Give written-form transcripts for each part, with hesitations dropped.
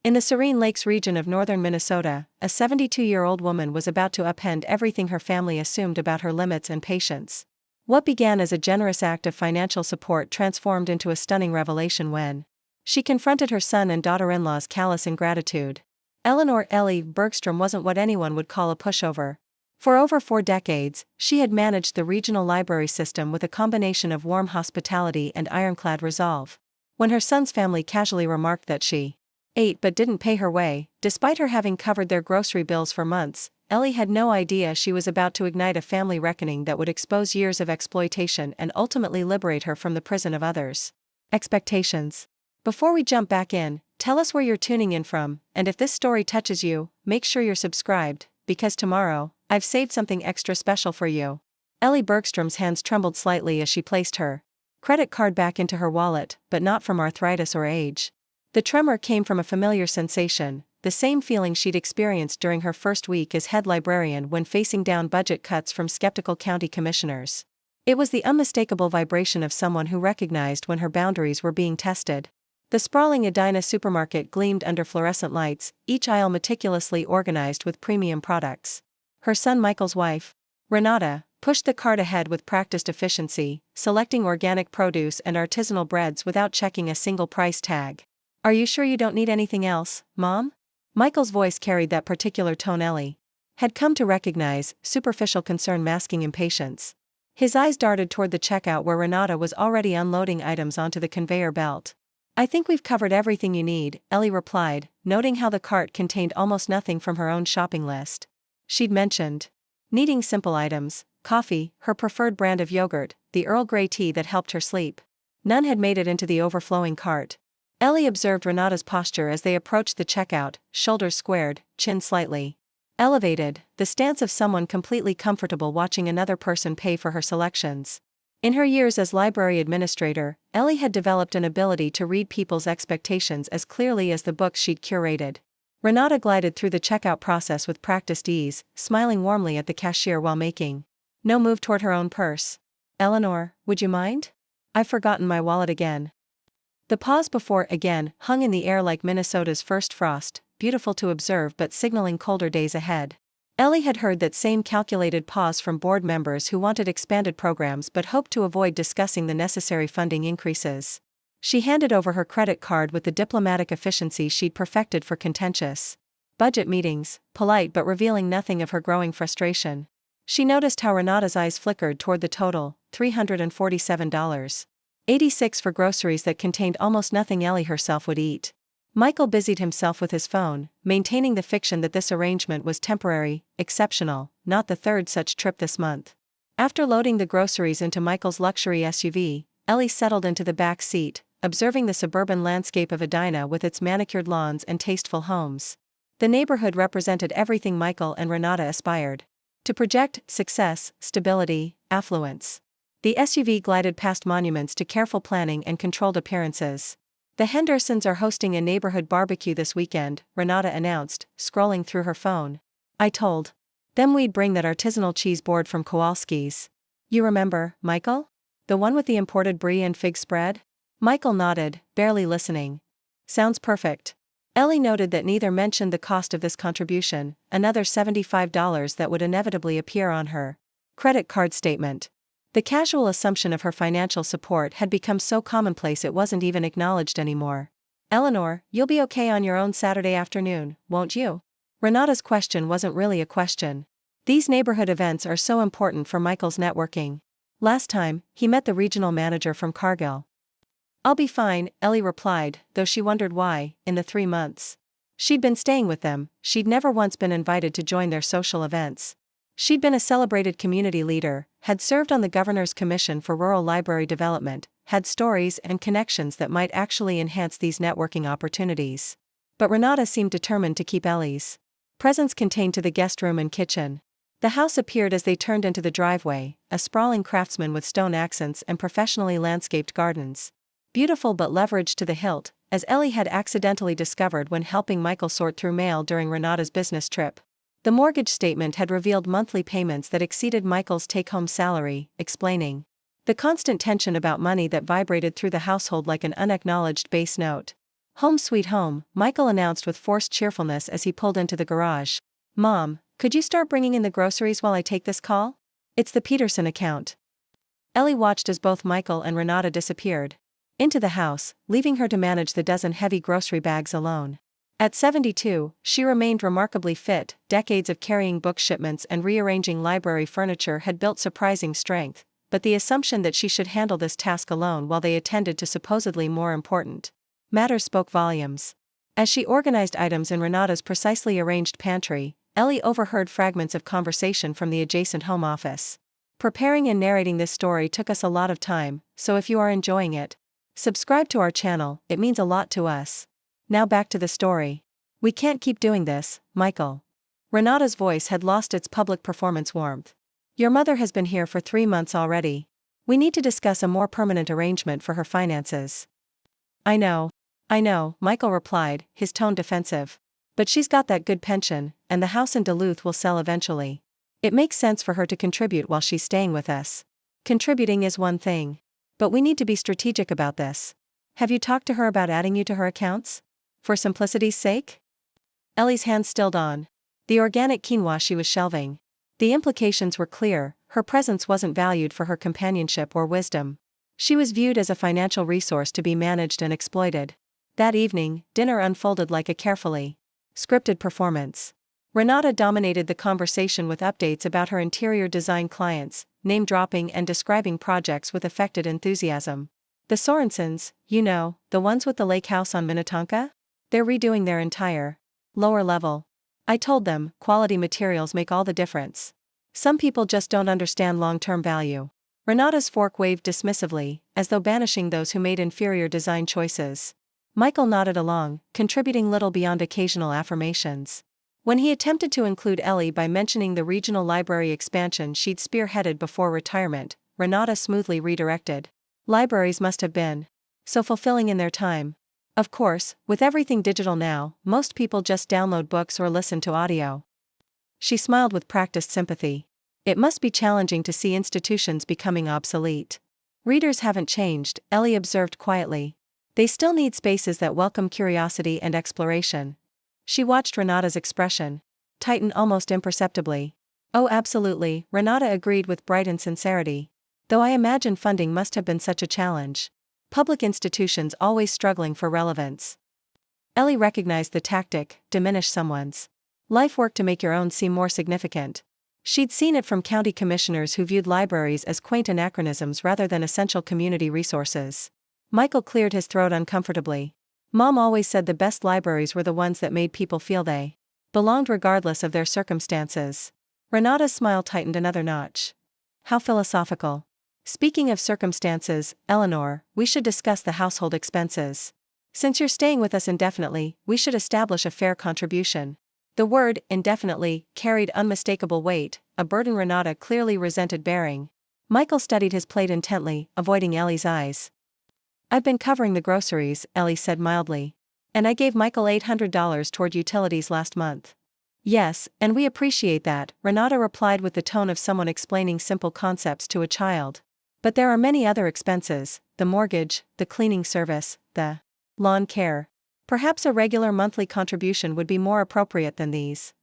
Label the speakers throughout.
Speaker 1: In the Serene Lakes region of northern Minnesota, a 72-year-old woman was about to upend everything her family assumed about her limits and patience. What began as a generous act of financial support transformed into a stunning revelation when she confronted her son and daughter-in-law's callous ingratitude. Eleanor Ellie Bergstrom wasn't what anyone would call a pushover. For over 4 decades, she had managed the regional library system with a combination of warm hospitality and ironclad resolve. When her son's family casually remarked that she ate but didn't pay her way, despite her having covered their grocery bills for months, Ellie had no idea she was about to ignite a family reckoning that would expose years of exploitation and ultimately liberate her from the prison of others' expectations. Before we jump back in, tell us where you're tuning in from, and if this story touches you, make sure you're subscribed, because tomorrow, I've saved something extra special for you. Ellie Bergstrom's hands trembled slightly as she placed her credit card back into her wallet, but not from arthritis or age. The tremor came from a familiar sensation, the same feeling she'd experienced during her first week as head librarian when facing down budget cuts from skeptical county commissioners. It was the unmistakable vibration of someone who recognized when her boundaries were being tested. The sprawling Edina supermarket gleamed under fluorescent lights, each aisle meticulously organized with premium products. Her son Michael's wife, Renata, pushed the cart ahead with practiced efficiency, selecting organic produce and artisanal breads without checking a single price tag. "Are you sure you don't need anything else, Mom?" Michael's voice carried that particular tone Ellie had come to recognize, superficial concern masking impatience. His eyes darted toward the checkout where Renata was already unloading items onto the conveyor belt. "I think we've covered everything you need," Ellie replied, noting how the cart contained almost nothing from her own shopping list. She'd mentioned needing simple items, coffee, her preferred brand of yogurt, the Earl Grey tea that helped her sleep. None had made it into the overflowing cart. Ellie observed Renata's posture as they approached the checkout, shoulders squared, chin slightly elevated, the stance of someone completely comfortable watching another person pay for her selections. In her years as library administrator, Ellie had developed an ability to read people's expectations as clearly as the books she'd curated. Renata glided through the checkout process with practiced ease, smiling warmly at the cashier while making no move toward her own purse. "Eleanor, would you mind? I've forgotten my wallet again." The pause before "again" hung in the air like Minnesota's first frost, beautiful to observe but signaling colder days ahead. Ellie had heard that same calculated pause from board members who wanted expanded programs but hoped to avoid discussing the necessary funding increases. She handed over her credit card with the diplomatic efficiency she'd perfected for contentious budget meetings, polite but revealing nothing of her growing frustration. She noticed how Renata's eyes flickered toward the total, $347.86 for groceries that contained almost nothing Ellie herself would eat. Michael busied himself with his phone, maintaining the fiction that this arrangement was temporary, exceptional, not the third such trip this month. After loading the groceries into Michael's luxury SUV, Ellie settled into the back seat, observing the suburban landscape of Edina with its manicured lawns and tasteful homes. The neighborhood represented everything Michael and Renata aspired to project: success, stability, affluence. The SUV glided past monuments to careful planning and controlled appearances. "The Hendersons are hosting a neighborhood barbecue this weekend," Renata announced, scrolling through her phone. "I told them we'd bring that artisanal cheese board from Kowalski's. You remember, Michael? The one with the imported brie and fig spread?" Michael nodded, barely listening. "Sounds perfect." Ellie noted that neither mentioned the cost of this contribution, another $75 that would inevitably appear on her credit card statement. The casual assumption of her financial support had become so commonplace it wasn't even acknowledged anymore. "Eleanor, you'll be okay on your own Saturday afternoon, won't you?" Renata's question wasn't really a question. These neighborhood events are so important for Michael's networking. Last time, he met the regional manager from Cargill. "I'll be fine," Ellie replied, though she wondered why, in the 3 months she'd been staying with them, she'd never once been invited to join their social events. She'd been a celebrated community leader, had served on the Governor's Commission for Rural Library Development, had stories and connections that might actually enhance these networking opportunities. But Renata seemed determined to keep Ellie's presence contained to the guest room and kitchen. The house appeared as they turned into the driveway, a sprawling craftsman with stone accents and professionally landscaped gardens. Beautiful but leveraged to the hilt, as Ellie had accidentally discovered when helping Michael sort through mail during Renata's business trip. The mortgage statement had revealed monthly payments that exceeded Michael's take-home salary, explaining the constant tension about money that vibrated through the household like an unacknowledged bass note. Home sweet home, Michael announced with forced cheerfulness as he pulled into the garage. Mom, could you start bringing in the groceries while I take this call? It's the Peterson account. Ellie watched as both Michael and Renata disappeared into the house, leaving her to manage the dozen heavy grocery bags alone. At 72, she remained remarkably fit. Decades of carrying book shipments and rearranging library furniture had built surprising strength, but the assumption that she should handle this task alone while they attended to supposedly more important matters spoke volumes. As she organized items in Renata's precisely arranged pantry, Ellie overheard fragments of conversation from the adjacent home office. Preparing and narrating this story took us a lot of time, so if you are enjoying it, subscribe to our channel, it means a lot to us. Now back to the story. We can't keep doing this, Michael. Renata's voice had lost its public performance warmth. Your mother has been here for 3 months already. We need to discuss a more permanent arrangement for her finances. I know, Michael replied, his tone defensive. But she's got that good pension, and the house in Duluth will sell eventually. It makes sense for her to contribute while she's staying with us. Contributing is one thing. But we need to be strategic about this. Have you talked to her about adding you to her accounts? For simplicity's sake? Ellie's hands stilled on the organic quinoa she was shelving. The implications were clear, her presence wasn't valued for her companionship or wisdom. She was viewed as a financial resource to be managed and exploited. That evening, dinner unfolded like a carefully scripted performance. Renata dominated the conversation with updates about her interior design clients, name-dropping and describing projects with affected enthusiasm. The Sorensens, you know, the ones with the lake house on Minnetonka? They're redoing their entire lower level. I told them, quality materials make all the difference. Some people just don't understand long-term value. Renata's fork waved dismissively, as though banishing those who made inferior design choices. Michael nodded along, contributing little beyond occasional affirmations. When he attempted to include Ellie by mentioning the regional library expansion she'd spearheaded before retirement, Renata smoothly redirected. Libraries must have been so fulfilling in their time. Of course, with everything digital now, most people just download books or listen to audio. She smiled with practiced sympathy. It must be challenging to see institutions becoming obsolete. Readers haven't changed, Ellie observed quietly. They still need spaces that welcome curiosity and exploration. She watched Renata's expression tighten almost imperceptibly. Oh, absolutely, Renata agreed with bright sincerity. Though I imagine funding must have been such a challenge. Public institutions always struggling for relevance. Ellie recognized the tactic, diminish someone's life work to make your own seem more significant. She'd seen it from county commissioners who viewed libraries as quaint anachronisms rather than essential community resources. Michael cleared his throat uncomfortably. Mom always said the best libraries were the ones that made people feel they belonged regardless of their circumstances. Renata's smile tightened another notch. How philosophical. Speaking of circumstances, Eleanor, we should discuss the household expenses. Since you're staying with us indefinitely, we should establish a fair contribution. The word, indefinitely, carried unmistakable weight, a burden Renata clearly resented bearing. Michael studied his plate intently, avoiding Ellie's eyes. I've been covering the groceries, Ellie said mildly. And I gave Michael $800 toward utilities last month. Yes, and we appreciate that, Renata replied with the tone of someone explaining simple concepts to a child. But there are many other expenses, the mortgage, the cleaning service, the lawn care. Perhaps a regular monthly contribution would be more appropriate than these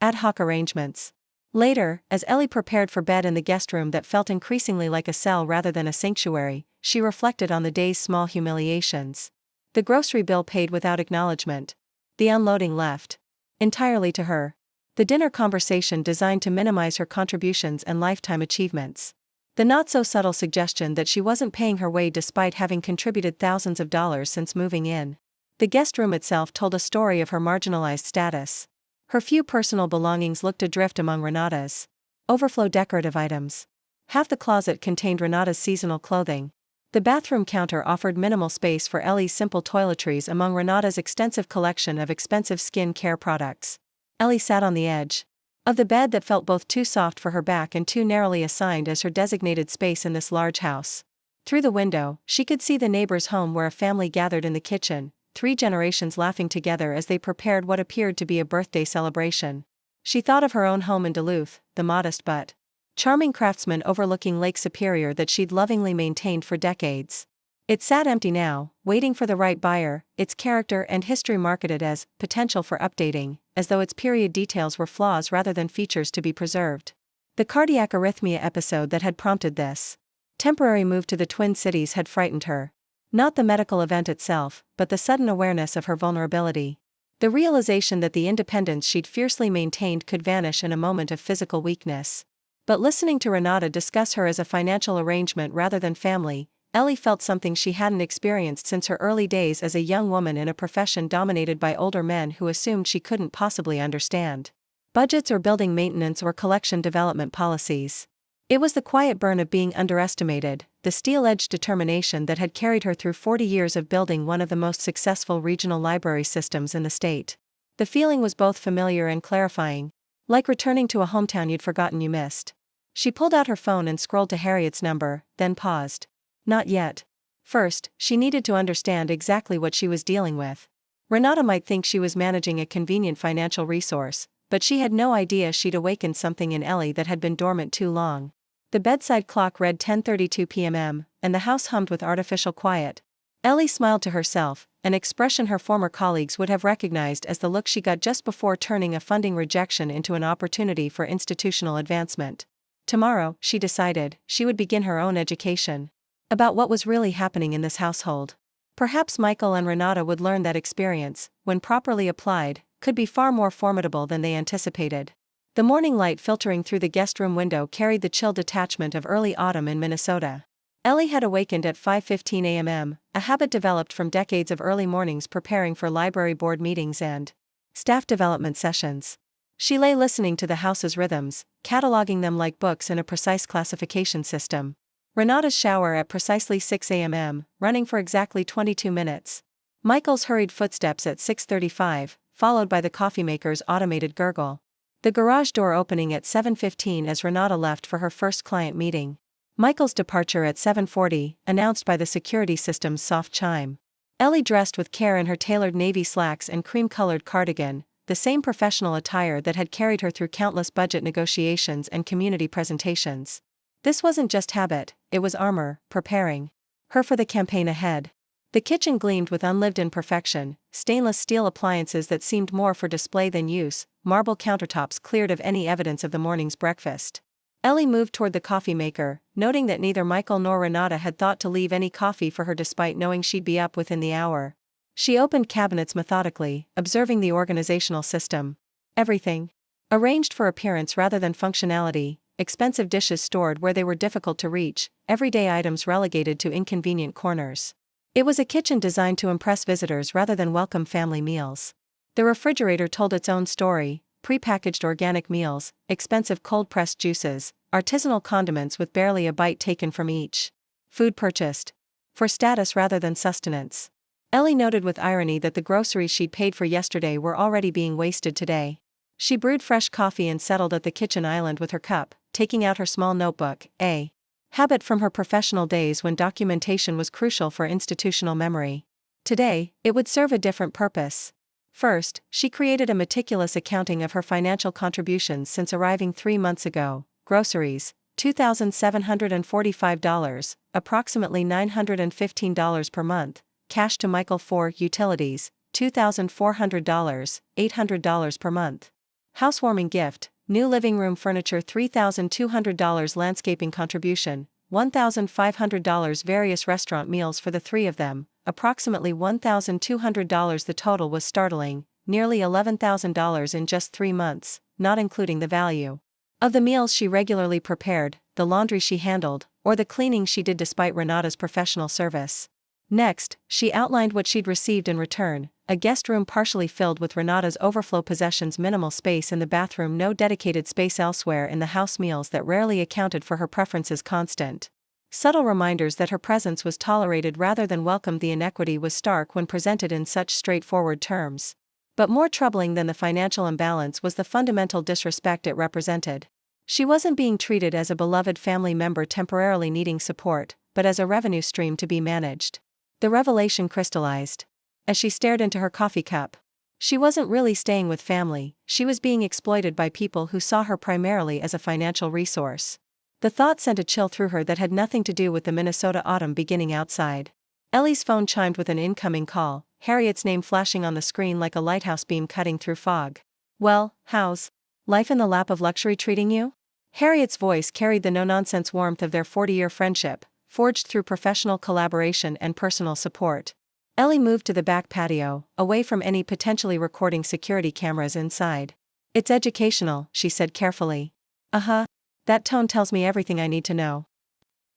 Speaker 1: ad hoc arrangements. Later, as Ellie prepared for bed in the guest room that felt increasingly like a cell rather than a sanctuary, she reflected on the day's small humiliations. The grocery bill paid without acknowledgement. The unloading left entirely to her. The dinner conversation designed to minimize her contributions and lifetime achievements. The not-so-subtle suggestion that she wasn't paying her way despite having contributed thousands of dollars since moving in. The guest room itself told a story of her marginalized status. Her few personal belongings looked adrift among Renata's overflow decorative items. Half the closet contained Renata's seasonal clothing. The bathroom counter offered minimal space for Ellie's simple toiletries among Renata's extensive collection of expensive skin care products. Ellie sat on the edge of the bed that felt both too soft for her back and too narrowly assigned as her designated space in this large house. Through the window, she could see the neighbor's home where a family gathered in the kitchen, 3 generations laughing together as they prepared what appeared to be a birthday celebration. She thought of her own home in Duluth, the modest but charming craftsman overlooking Lake Superior that she'd lovingly maintained for decades. It sat empty now, waiting for the right buyer, its character and history marketed as potential for updating, as though its period details were flaws rather than features to be preserved. The cardiac arrhythmia episode that had prompted this temporary move to the Twin Cities had frightened her. Not the medical event itself, but the sudden awareness of her vulnerability. The realization that the independence she'd fiercely maintained could vanish in a moment of physical weakness. But listening to Renata discuss her as a financial arrangement rather than family, Ellie felt something she hadn't experienced since her early days as a young woman in a profession dominated by older men who assumed she couldn't possibly understand budgets or building maintenance or collection development policies. It was the quiet burn of being underestimated, the steel-edged determination that had carried her through 40 years of building one of the most successful regional library systems in the state. The feeling was both familiar and clarifying, like returning to a hometown you'd forgotten you missed. She pulled out her phone and scrolled to Harriet's number, then paused. Not yet. First, she needed to understand exactly what she was dealing with. Renata might think she was managing a convenient financial resource, but she had no idea she'd awakened something in Ellie that had been dormant too long. The bedside clock read 10:32 p.m., and the house hummed with artificial quiet. Ellie smiled to herself, an expression her former colleagues would have recognized as the look she got just before turning a funding rejection into an opportunity for institutional advancement. Tomorrow, she decided, she would begin her own education about what was really happening in this household. Perhaps Michael and Renata would learn that experience, when properly applied, could be far more formidable than they anticipated. The morning light filtering through the guest room window carried the chill detachment of early autumn in Minnesota. Ellie had awakened at 5:15 a.m., a habit developed from decades of early mornings preparing for library board meetings and staff development sessions. She lay listening to the house's rhythms, cataloging them like books in a precise classification system. Renata's shower at precisely 6 a.m., running for exactly 22 minutes. Michael's hurried footsteps at 6:35, followed by the coffeemaker's automated gurgle. The garage door opening at 7:15 as Renata left for her first client meeting. Michael's departure at 7:40, announced by the security system's soft chime. Ellie dressed with care in her tailored navy slacks and cream-colored cardigan, the same professional attire that had carried her through countless budget negotiations and community presentations. This wasn't just habit, it was armor, preparing her for the campaign ahead. The kitchen gleamed with unlived-in perfection, stainless steel appliances that seemed more for display than use, marble countertops cleared of any evidence of the morning's breakfast. Ellie moved toward the coffee maker, noting that neither Michael nor Renata had thought to leave any coffee for her despite knowing she'd be up within the hour. She opened cabinets methodically, observing the organizational system. Everything arranged for appearance rather than functionality, expensive dishes stored where they were difficult to reach, everyday items relegated to inconvenient corners. It was a kitchen designed to impress visitors rather than welcome family meals. The refrigerator told its own story: prepackaged organic meals, expensive cold-pressed juices, artisanal condiments with barely a bite taken from each. Food purchased for status rather than sustenance. Ellie noted with irony that the groceries she'd paid for yesterday were already being wasted today. She brewed fresh coffee and settled at the kitchen island with her cup, taking out her small notebook, a habit from her professional days when documentation was crucial for institutional memory. Today, it would serve a different purpose. First, she created a meticulous accounting of her financial contributions since arriving 3 months ago. Groceries, $2,745, approximately $915 per month. Cash to Michael for utilities, $2,400, $800 per month. Housewarming gift, new living room furniture $3,200 landscaping contribution, $1,500 various restaurant meals for the three of them, approximately $1,200. The total was startling, nearly $11,000 in just 3 months, not including the value of the meals she regularly prepared, the laundry she handled, or the cleaning she did despite Renata's professional service. Next, she outlined what she'd received in return: a guest room partially filled with Renata's overflow possessions, minimal space in the bathroom, no dedicated space elsewhere in the house, meals that rarely accounted for her preferences, constant subtle reminders that her presence was tolerated rather than welcomed. The inequity was stark when presented in such straightforward terms. But more troubling than the financial imbalance was the fundamental disrespect it represented. She wasn't being treated as a beloved family member temporarily needing support, but as a revenue stream to be managed. The revelation crystallized as she stared into her coffee cup. She wasn't really staying with family, she was being exploited by people who saw her primarily as a financial resource. The thought sent a chill through her that had nothing to do with the Minnesota autumn beginning outside. Ellie's phone chimed with an incoming call, Harriet's name flashing on the screen like a lighthouse beam cutting through fog. "Well, how's life in the lap of luxury treating you?" Harriet's voice carried the no-nonsense warmth of their 40-year friendship, forged through professional collaboration and personal support. Ellie moved to the back patio, away from any potentially recording security cameras inside. "It's educational," she said carefully. "Uh-huh. That tone tells me everything I need to know."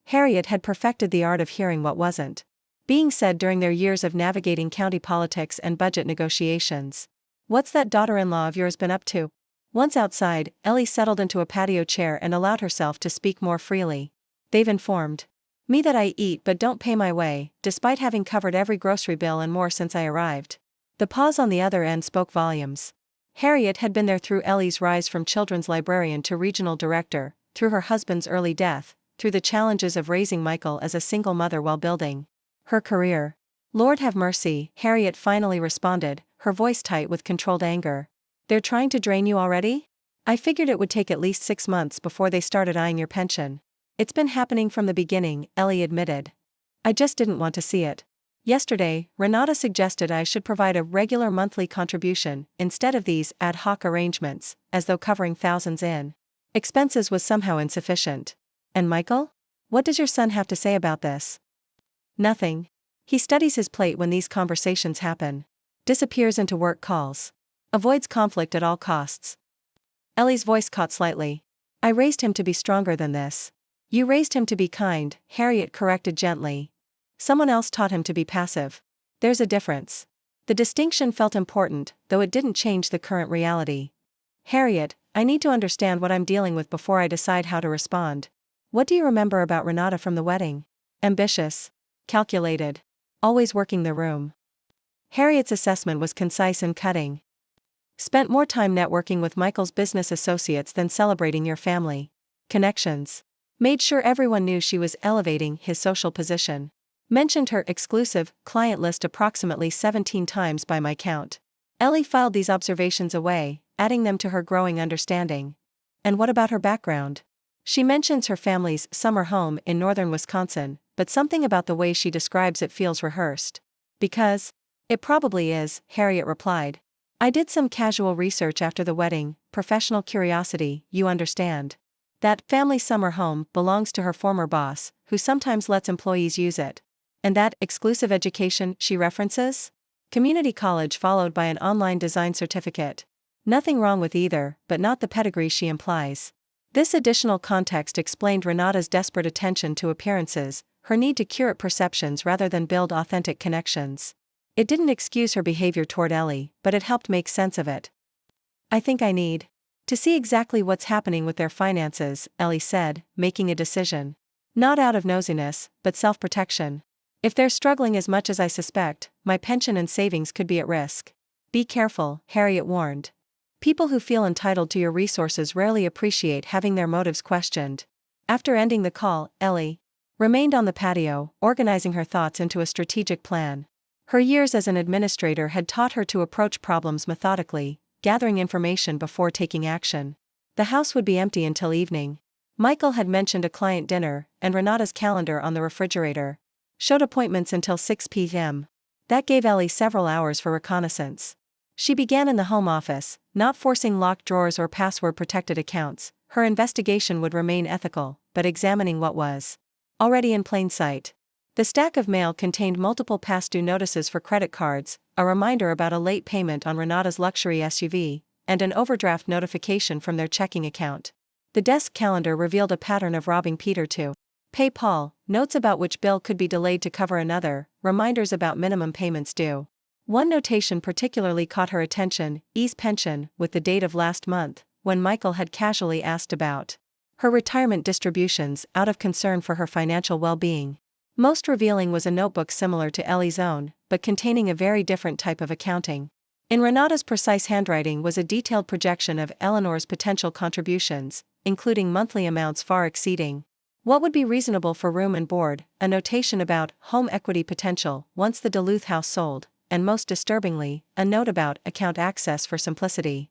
Speaker 1: Harriet had perfected the art of hearing what wasn't being said during their years of navigating county politics and budget negotiations. "What's that daughter-in-law of yours been up to?" Once outside, Ellie settled into a patio chair and allowed herself to speak more freely. "They've informed me that I eat but don't pay my way, despite having covered every grocery bill and more since I arrived." The pause on the other end spoke volumes. Harriet had been there through Ellie's rise from children's librarian to regional director, through her husband's early death, through the challenges of raising Michael as a single mother while building her career. "Lord have mercy," Harriet finally responded, her voice tight with controlled anger. "They're trying to drain you already? I figured it would take at least 6 months before they started eyeing your pension." "It's been happening from the beginning," Ellie admitted. "I just didn't want to see it. Yesterday, Renata suggested I should provide a regular monthly contribution, instead of these ad hoc arrangements, as though covering thousands in expenses was somehow insufficient." "And Michael? What does your son have to say about this?" "Nothing. He studies his plate when these conversations happen. Disappears into work calls. Avoids conflict at all costs." Ellie's voice caught slightly. "I raised him to be stronger than this." "You raised him to be kind," Harriet corrected gently. "Someone else taught him to be passive. There's a difference." The distinction felt important, though it didn't change the current reality. "Harriet, I need to understand what I'm dealing with before I decide how to respond. What do you remember about Renata from the wedding?" "Ambitious. Calculated. Always working the room." Harriet's assessment was concise and cutting. "Spent more time networking with Michael's business associates than celebrating your family connections. Made sure everyone knew she was elevating his social position. Mentioned her exclusive client list approximately 17 times by my count." Ellie filed these observations away, adding them to her growing understanding. "And what about her background?" "She mentions her family's summer home in northern Wisconsin, but something about the way she describes it feels rehearsed." "Because it probably is," Harriet replied. "I did some casual research after the wedding, professional curiosity, you understand. That family summer home belongs to her former boss, who sometimes lets employees use it. And that exclusive education she references? Community college followed by an online design certificate. Nothing wrong with either, but not the pedigree she implies." This additional context explained Renata's desperate attention to appearances, her need to curate perceptions rather than build authentic connections. It didn't excuse her behavior toward Ellie, but it helped make sense of it. "I think I need to see exactly what's happening with their finances," Ellie said, making a decision. "Not out of nosiness, but self-protection. If they're struggling as much as I suspect, my pension and savings could be at risk." "Be careful," Harriet warned. "People who feel entitled to your resources rarely appreciate having their motives questioned." After ending the call, Ellie remained on the patio, organizing her thoughts into a strategic plan. Her years as an administrator had taught her to approach problems methodically, gathering information before taking action. The house would be empty until evening. Michael had mentioned a client dinner, and Renata's calendar on the refrigerator showed appointments until 6 p.m. That gave Ellie several hours for reconnaissance. She began in the home office, not forcing locked drawers or password-protected accounts. Her investigation would remain ethical, but examining what was already in plain sight. The stack of mail contained multiple past-due notices for credit cards, a reminder about a late payment on Renata's luxury SUV, and an overdraft notification from their checking account. The desk calendar revealed a pattern of robbing Peter to pay Paul, notes about which bill could be delayed to cover another, reminders about minimum payments due. One notation particularly caught her attention, E's pension, with the date of last month, when Michael had casually asked about her retirement distributions out of concern for her financial well-being. Most revealing was a notebook similar to Ellie's own, but containing a very different type of accounting. In Renata's precise handwriting was a detailed projection of Eleanor's potential contributions, including monthly amounts far exceeding what would be reasonable for room and board, a notation about home equity potential once the Duluth house sold, and most disturbingly, a note about account access for simplicity.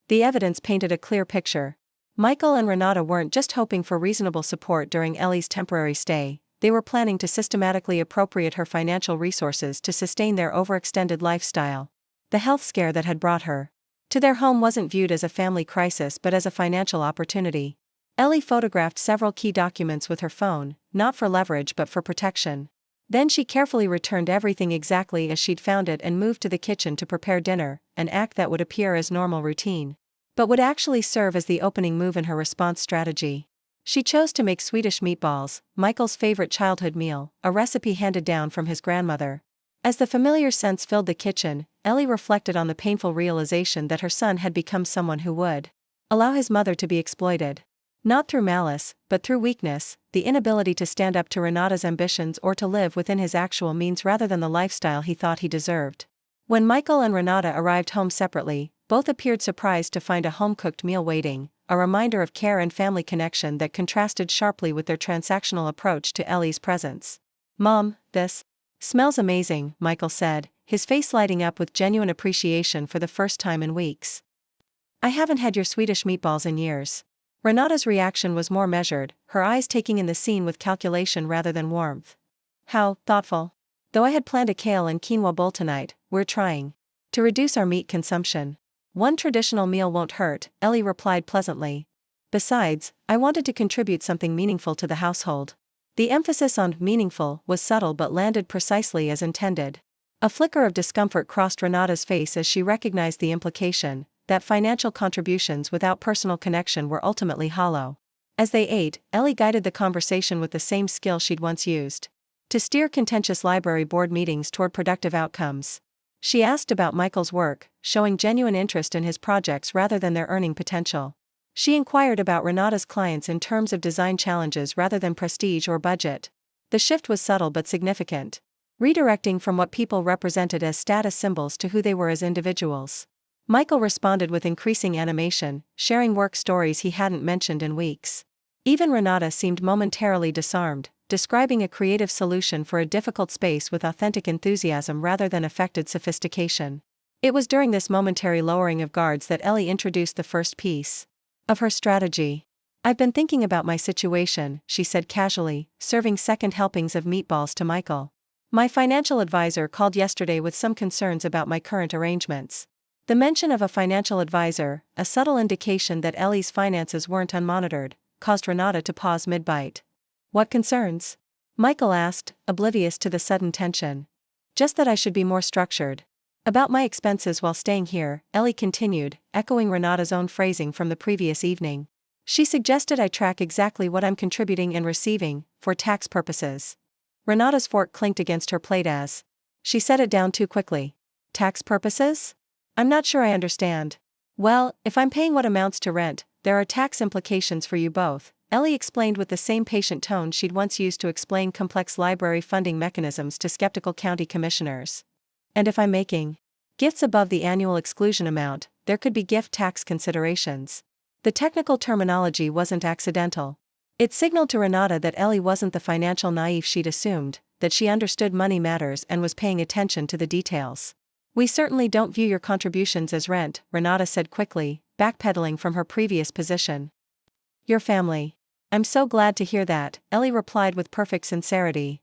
Speaker 1: The evidence painted a clear picture. Michael and Renata weren't just hoping for reasonable support during Ellie's temporary stay, they were planning to systematically appropriate her financial resources to sustain their overextended lifestyle. The health scare that had brought her to their home wasn't viewed as a family crisis but as a financial opportunity. Ellie photographed several key documents with her phone, not for leverage but for protection. Then she carefully returned everything exactly as she'd found it and moved to the kitchen to prepare dinner, an act that would appear as normal routine, but would actually serve as the opening move in her response strategy. She chose to make Swedish meatballs, Michael's favorite childhood meal, a recipe handed down from his grandmother. As the familiar scents filled the kitchen, Ellie reflected on the painful realization that her son had become someone who would allow his mother to be exploited. Not through malice, but through weakness, the inability to stand up to Renata's ambitions or to live within his actual means rather than the lifestyle he thought he deserved. When Michael and Renata arrived home separately, both appeared surprised to find a home-cooked meal waiting, a reminder of care and family connection that contrasted sharply with their transactional approach to Ellie's presence. "Mom, this smells amazing," Michael said, his face lighting up with genuine appreciation for the first time in weeks. "I haven't had your Swedish meatballs in years." Renata's reaction was more measured, her eyes taking in the scene with calculation rather than warmth. "How thoughtful. Though I had planned a kale and quinoa bowl tonight, we're trying to reduce our meat consumption. One traditional meal won't hurt," Ellie replied pleasantly. "Besides, I wanted to contribute something meaningful to the household." The emphasis on meaningful was subtle but landed precisely as intended. A flicker of discomfort crossed Renata's face as she recognized the implication that financial contributions without personal connection were ultimately hollow. As they ate, Ellie guided the conversation with the same skill she'd once used to steer contentious library board meetings toward productive outcomes. She asked about Michael's work, showing genuine interest in his projects rather than their earning potential. She inquired about Renata's clients in terms of design challenges rather than prestige or budget. The shift was subtle but significant, redirecting from what people represented as status symbols to who they were as individuals. Michael responded with increasing animation, sharing work stories he hadn't mentioned in weeks. Even Renata seemed momentarily disarmed, describing a creative solution for a difficult space with authentic enthusiasm rather than affected sophistication. It was during this momentary lowering of guards that Ellie introduced the first piece of her strategy. "I've been thinking about my situation," she said casually, serving second helpings of meatballs to Michael. "My financial advisor called yesterday with some concerns about my current arrangements." The mention of a financial advisor, a subtle indication that Ellie's finances weren't unmonitored, caused Renata to pause mid-bite. "What concerns?" Michael asked, oblivious to the sudden tension. "Just that I should be more structured about my expenses while staying here," Ellie continued, echoing Renata's own phrasing from the previous evening. "She suggested I track exactly what I'm contributing and receiving, for tax purposes." Renata's fork clinked against her plate as she set it down too quickly. "Tax purposes? I'm not sure I understand." "Well, if I'm paying what amounts to rent, there are tax implications for you both," Ellie explained with the same patient tone she'd once used to explain complex library funding mechanisms to skeptical county commissioners. "And if I'm making gifts above the annual exclusion amount, there could be gift tax considerations." The technical terminology wasn't accidental. It signaled to Renata that Ellie wasn't the financial naïve she'd assumed, that she understood money matters and was paying attention to the details. "We certainly don't view your contributions as rent," Renata said quickly, backpedaling from her previous position. "Your family. I'm so glad to hear that," Ellie replied with perfect sincerity.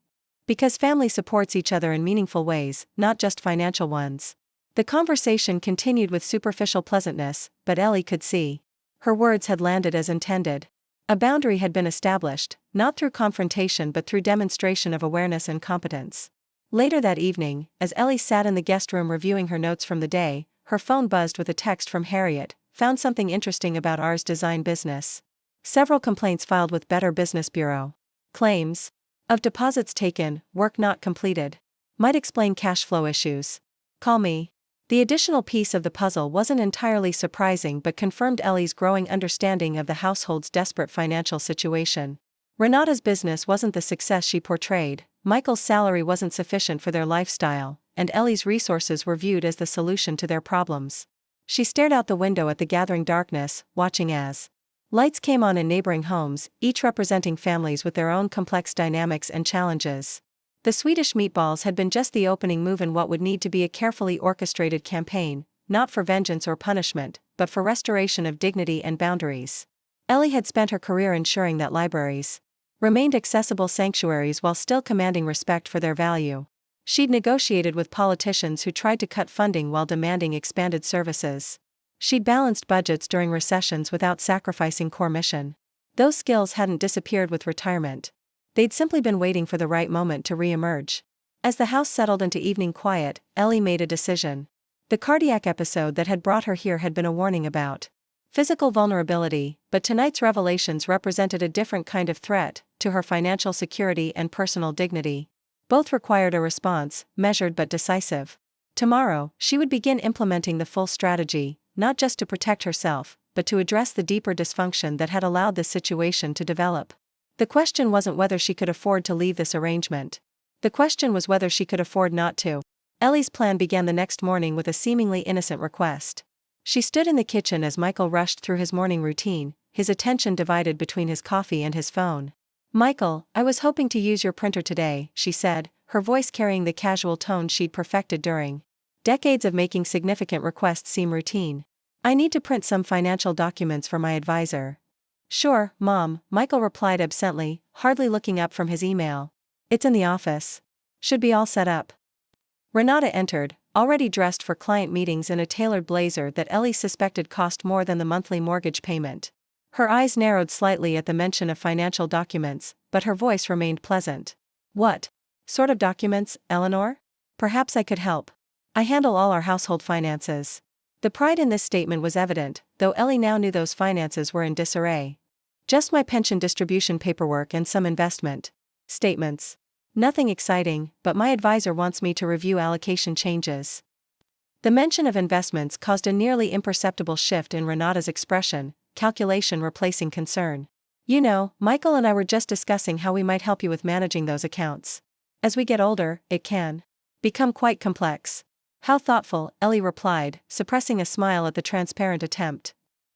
Speaker 1: "Because family supports each other in meaningful ways, not just financial ones." The conversation continued with superficial pleasantness, but Ellie could see her words had landed as intended. A boundary had been established, not through confrontation but through demonstration of awareness and competence. Later that evening, as Ellie sat in the guest room reviewing her notes from the day, her phone buzzed with a text from Harriet. "Found something interesting about ours design business. Several complaints filed with Better Business Bureau. Claims of deposits taken, work not completed. Might explain cash flow issues. Call me." The additional piece of the puzzle wasn't entirely surprising but confirmed Ellie's growing understanding of the household's desperate financial situation. Renata's business wasn't the success she portrayed, Michael's salary wasn't sufficient for their lifestyle, and Ellie's resources were viewed as the solution to their problems. She stared out the window at the gathering darkness, watching as lights came on in neighboring homes, each representing families with their own complex dynamics and challenges. The Swedish meatballs had been just the opening move in what would need to be a carefully orchestrated campaign, not for vengeance or punishment, but for restoration of dignity and boundaries. Ellie had spent her career ensuring that libraries remained accessible sanctuaries while still commanding respect for their value. She'd negotiated with politicians who tried to cut funding while demanding expanded services. She'd balanced budgets during recessions without sacrificing core mission. Those skills hadn't disappeared with retirement. They'd simply been waiting for the right moment to re-emerge. As the house settled into evening quiet, Ellie made a decision. The cardiac episode that had brought her here had been a warning about physical vulnerability, but tonight's revelations represented a different kind of threat to her financial security and personal dignity. Both required a response, measured but decisive. Tomorrow, she would begin implementing the full strategy, not just to protect herself, but to address the deeper dysfunction that had allowed this situation to develop. The question wasn't whether she could afford to leave this arrangement. The question was whether she could afford not to. Ellie's plan began the next morning with a seemingly innocent request. She stood in the kitchen as Michael rushed through his morning routine, his attention divided between his coffee and his phone. "Michael, I was hoping to use your printer today," she said, her voice carrying the casual tone she'd perfected during decades of making significant requests seem routine. "I need to print some financial documents for my advisor." "Sure, Mom," Michael replied absently, hardly looking up from his email. "It's in the office. Should be all set up." Renata entered, already dressed for client meetings in a tailored blazer that Ellie suspected cost more than the monthly mortgage payment. Her eyes narrowed slightly at the mention of financial documents, but her voice remained pleasant. "What sort of documents, Eleanor? Perhaps I could help. I handle all our household finances." The pride in this statement was evident, though Ellie now knew those finances were in disarray. "Just my pension distribution paperwork and some investment statements. Nothing exciting, but my advisor wants me to review allocation changes." The mention of investments caused a nearly imperceptible shift in Renata's expression, calculation replacing concern. "You know, Michael and I were just discussing how we might help you with managing those accounts. As we get older, it can become quite complex." "How thoughtful," Ellie replied, suppressing a smile at the transparent attempt.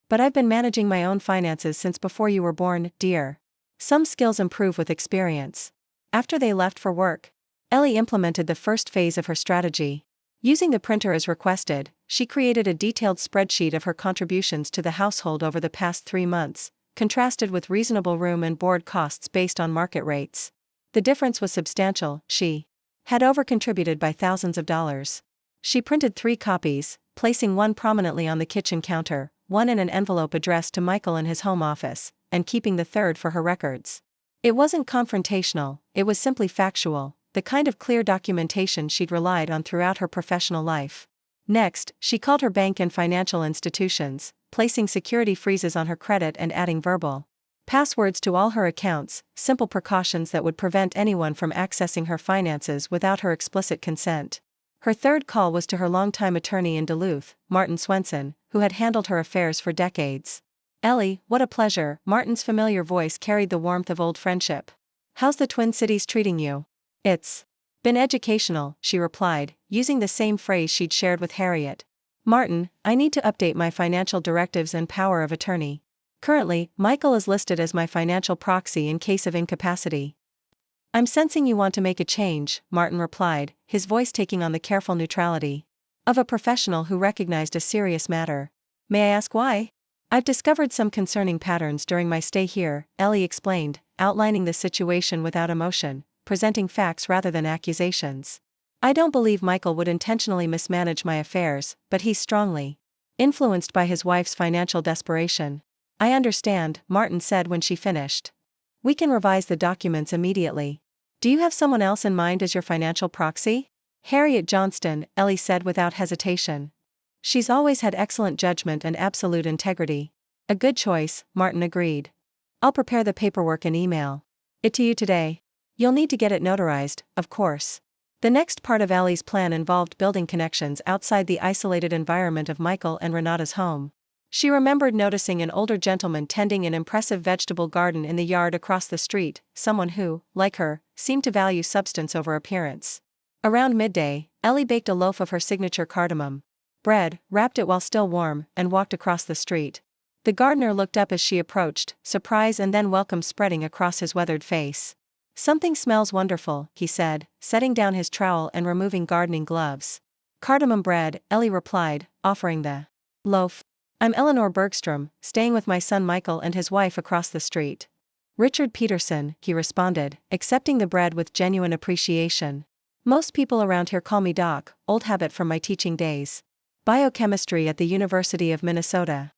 Speaker 1: "But I've been managing my own finances since before you were born, dear. Some skills improve with experience." After they left for work, Ellie implemented the first phase of her strategy. Using the printer as requested, she created a detailed spreadsheet of her contributions to the household over the past 3 months, contrasted with reasonable room and board costs based on market rates. The difference was substantial. She had overcontributed by thousands of dollars. She printed 3 copies, placing one prominently on the kitchen counter, one in an envelope addressed to Michael in his home office, and keeping the third for her records. It wasn't confrontational, it was simply factual, the kind of clear documentation she'd relied on throughout her professional life. Next, she called her bank and financial institutions, placing security freezes on her credit and adding verbal passwords to all her accounts, simple precautions that would prevent anyone from accessing her finances without her explicit consent. Her third call was to her longtime attorney in Duluth, Martin Swenson, who had handled her affairs for decades. "Ellie, what a pleasure," Martin's familiar voice carried the warmth of old friendship. "How's the Twin Cities treating you?" "It's been educational," she replied, using the same phrase she'd shared with Harriet. "Martin, I need to update my financial directives and power of attorney. Currently, Michael is listed as my financial proxy in case of incapacity." "I'm sensing you want to make a change," Martin replied, his voice taking on the careful neutrality of a professional who recognized a serious matter. "May I ask why?" "I've discovered some concerning patterns during my stay here," Ellie explained, outlining the situation without emotion, presenting facts rather than accusations. "I don't believe Michael would intentionally mismanage my affairs, but he's strongly influenced by his wife's financial desperation." "I understand," Martin said when she finished. "We can revise the documents immediately. Do you have someone else in mind as your financial proxy?" "Harriet Johnston," Ellie said without hesitation. "She's always had excellent judgment and absolute integrity." "A good choice," Martin agreed. "I'll prepare the paperwork and email it to you today. You'll need to get it notarized, of course." The next part of Ellie's plan involved building connections outside the isolated environment of Michael and Renata's home. She remembered noticing an older gentleman tending an impressive vegetable garden in the yard across the street, someone who, like her, seemed to value substance over appearance. Around midday, Ellie baked a loaf of her signature cardamom bread, wrapped it while still warm, and walked across the street. The gardener looked up as she approached, surprise and then welcome spreading across his weathered face. "Something smells wonderful," he said, setting down his trowel and removing gardening gloves. "Cardamom bread," Ellie replied, offering the loaf. "I'm Eleanor Bergstrom, staying with my son Michael and his wife across the street." Richard Peterson, he responded, accepting the bread with genuine appreciation. Most people around here call me Doc, old habit from my teaching days. Biochemistry at the University of Minnesota.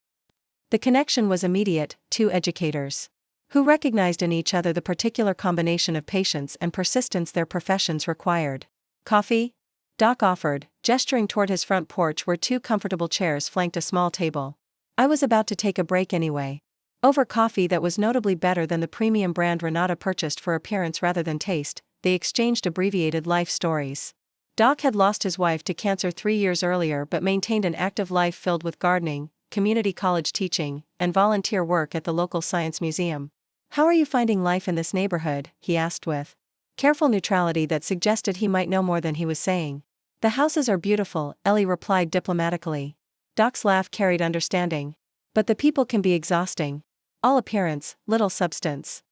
Speaker 1: The connection was immediate, two educators who recognized in each other the particular combination of patience and persistence their professions required. Coffee? Doc offered, gesturing toward his front porch where two comfortable chairs flanked a small table. I was about to take a break anyway. Over coffee that was notably better than the premium brand Renata purchased for appearance rather than taste, they exchanged abbreviated life stories. Doc had lost his wife to cancer 3 years earlier but maintained an active life filled with gardening, community college teaching, and volunteer work at the local science museum. How are you finding life in this neighborhood? He asked with careful neutrality that suggested he might know more than he was saying. The houses are beautiful, Ellie replied diplomatically. Doc's laugh carried understanding. But the people can be exhausting. All appearance, little substance.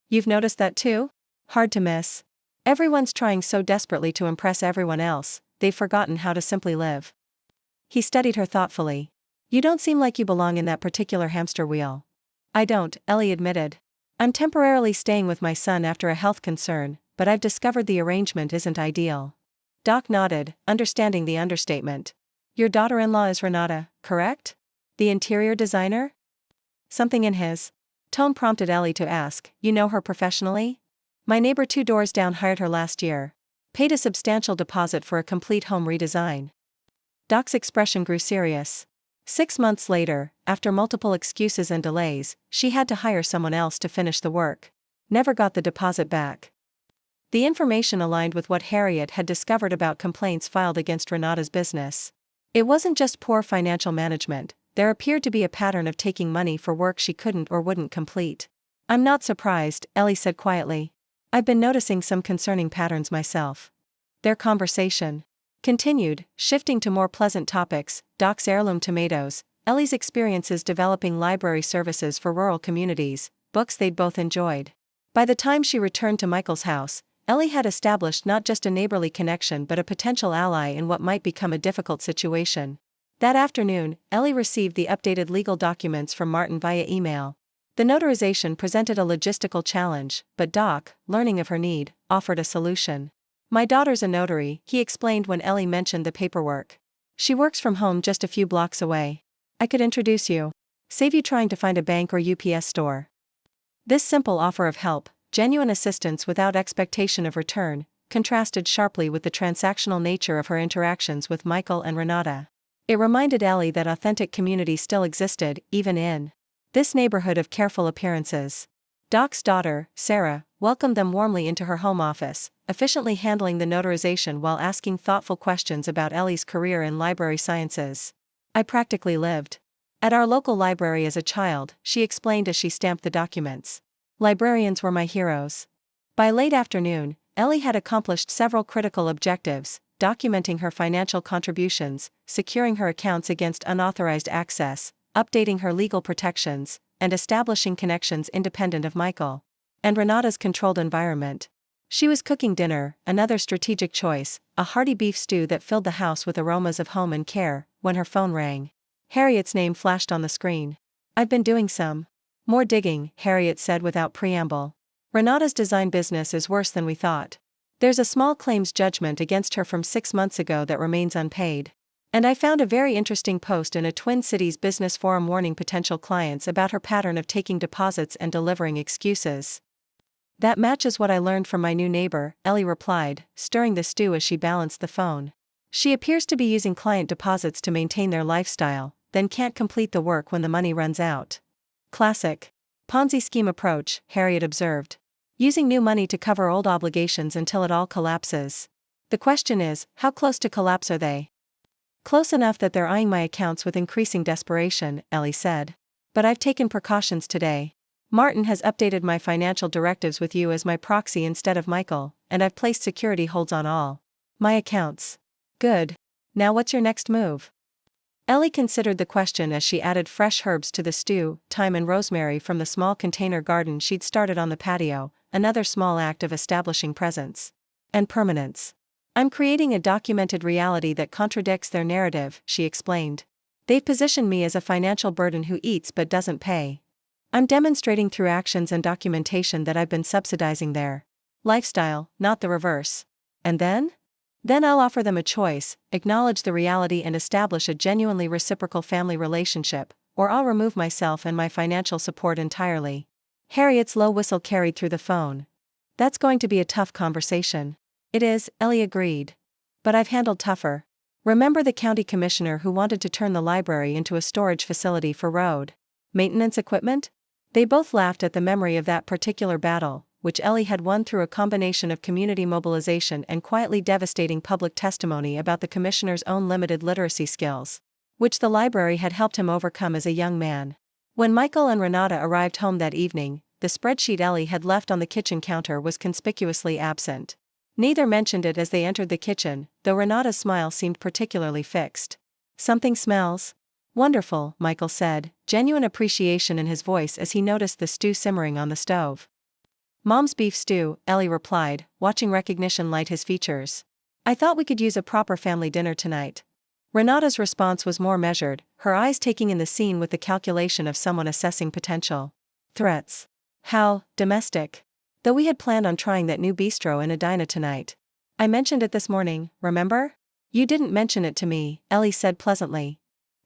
Speaker 1: You've noticed that too? Hard to miss. Everyone's trying so desperately to impress everyone else, they've forgotten how to simply live. He studied her thoughtfully. You don't seem like you belong in that particular hamster wheel. I don't, Ellie admitted. I'm temporarily staying with my son after a health concern, but I've discovered the arrangement isn't ideal. Doc nodded, understanding the understatement. Your daughter-in-law is Renata, correct? The interior designer? Something in his tone prompted Ellie to ask, you know her professionally? My neighbor 2 doors down hired her last year. Paid a substantial deposit for a complete home redesign. Doc's expression grew serious. 6 months later, after multiple excuses and delays, she had to hire someone else to finish the work. Never got the deposit back. The information aligned with what Harriet had discovered about complaints filed against Renata's business. It wasn't just poor financial management, there appeared to be a pattern of taking money for work she couldn't or wouldn't complete. I'm not surprised, Ellie said quietly. I've been noticing some concerning patterns myself. Their conversation continued, shifting to more pleasant topics, Doc's heirloom tomatoes, Ellie's experiences developing library services for rural communities, books they'd both enjoyed. By the time she returned to Michael's house, Ellie had established not just a neighborly connection but a potential ally in what might become a difficult situation. That afternoon, Ellie received the updated legal documents from Martin via email. The notarization presented a logistical challenge, but Doc, learning of her need, offered a solution. My daughter's a notary, he explained when Ellie mentioned the paperwork. She works from home just a few blocks away. I could introduce you. Save you trying to find a bank or UPS store. This simple offer of help, genuine assistance without expectation of return, contrasted sharply with the transactional nature of her interactions with Michael and Renata. It reminded Ellie that authentic community still existed, even in this neighborhood of careful appearances. Doc's daughter, Sarah, welcomed them warmly into her home office, efficiently handling the notarization while asking thoughtful questions about Ellie's career in library sciences. I practically lived at our local library as a child, she explained as she stamped the documents. Librarians were my heroes. By late afternoon, Ellie had accomplished several critical objectives, documenting her financial contributions, securing her accounts against unauthorized access, updating her legal protections, and establishing connections independent of Michael and Renata's controlled environment. She was cooking dinner, another strategic choice, a hearty beef stew that filled the house with aromas of home and care, when her phone rang. Harriet's name flashed on the screen. I've been doing some more digging, Harriet said without preamble. Renata's design business is worse than we thought. There's a small claims judgment against her from 6 months ago that remains unpaid. And I found a very interesting post in a Twin Cities business forum warning potential clients about her pattern of taking deposits and delivering excuses. That matches what I learned from my new neighbor, Ellie replied, stirring the stew as she balanced the phone. She appears to be using client deposits to maintain their lifestyle, then can't complete the work when the money runs out. Classic Ponzi scheme approach, Harriet observed. Using new money to cover old obligations until it all collapses. The question is, how close to collapse are they? Close enough that they're eyeing my accounts with increasing desperation, Ellie said. But I've taken precautions today. Martin has updated my financial directives with you as my proxy instead of Michael, and I've placed security holds on all my accounts. Good. Now what's your next move? Ellie considered the question as she added fresh herbs to the stew, thyme and rosemary from the small container garden she'd started on the patio, another small act of establishing presence and permanence. I'm creating a documented reality that contradicts their narrative, she explained. They've positioned me as a financial burden who eats but doesn't pay. I'm demonstrating through actions and documentation that I've been subsidizing their lifestyle, not the reverse. And then? Then I'll offer them a choice, acknowledge the reality and establish a genuinely reciprocal family relationship, or I'll remove myself and my financial support entirely. Harriet's low whistle carried through the phone. That's going to be a tough conversation. It is, Ellie agreed. But I've handled tougher. Remember the county commissioner who wanted to turn the library into a storage facility for road maintenance equipment? They both laughed at the memory of that particular battle, which Ellie had won through a combination of community mobilization and quietly devastating public testimony about the commissioner's own limited literacy skills, which the library had helped him overcome as a young man. When Michael and Renata arrived home that evening, the spreadsheet Ellie had left on the kitchen counter was conspicuously absent. Neither mentioned it as they entered the kitchen, though Renata's smile seemed particularly fixed. Something smells wonderful, Michael said, genuine appreciation in his voice as he noticed the stew simmering on the stove. Mom's beef stew, Ellie replied, watching recognition light his features. I thought we could use a proper family dinner tonight. Renata's response was more measured, her eyes taking in the scene with the calculation of someone assessing potential threats. How domestic. Though we had planned on trying that new bistro in Edina tonight. I mentioned it this morning, remember? You didn't mention it to me, Ellie said pleasantly.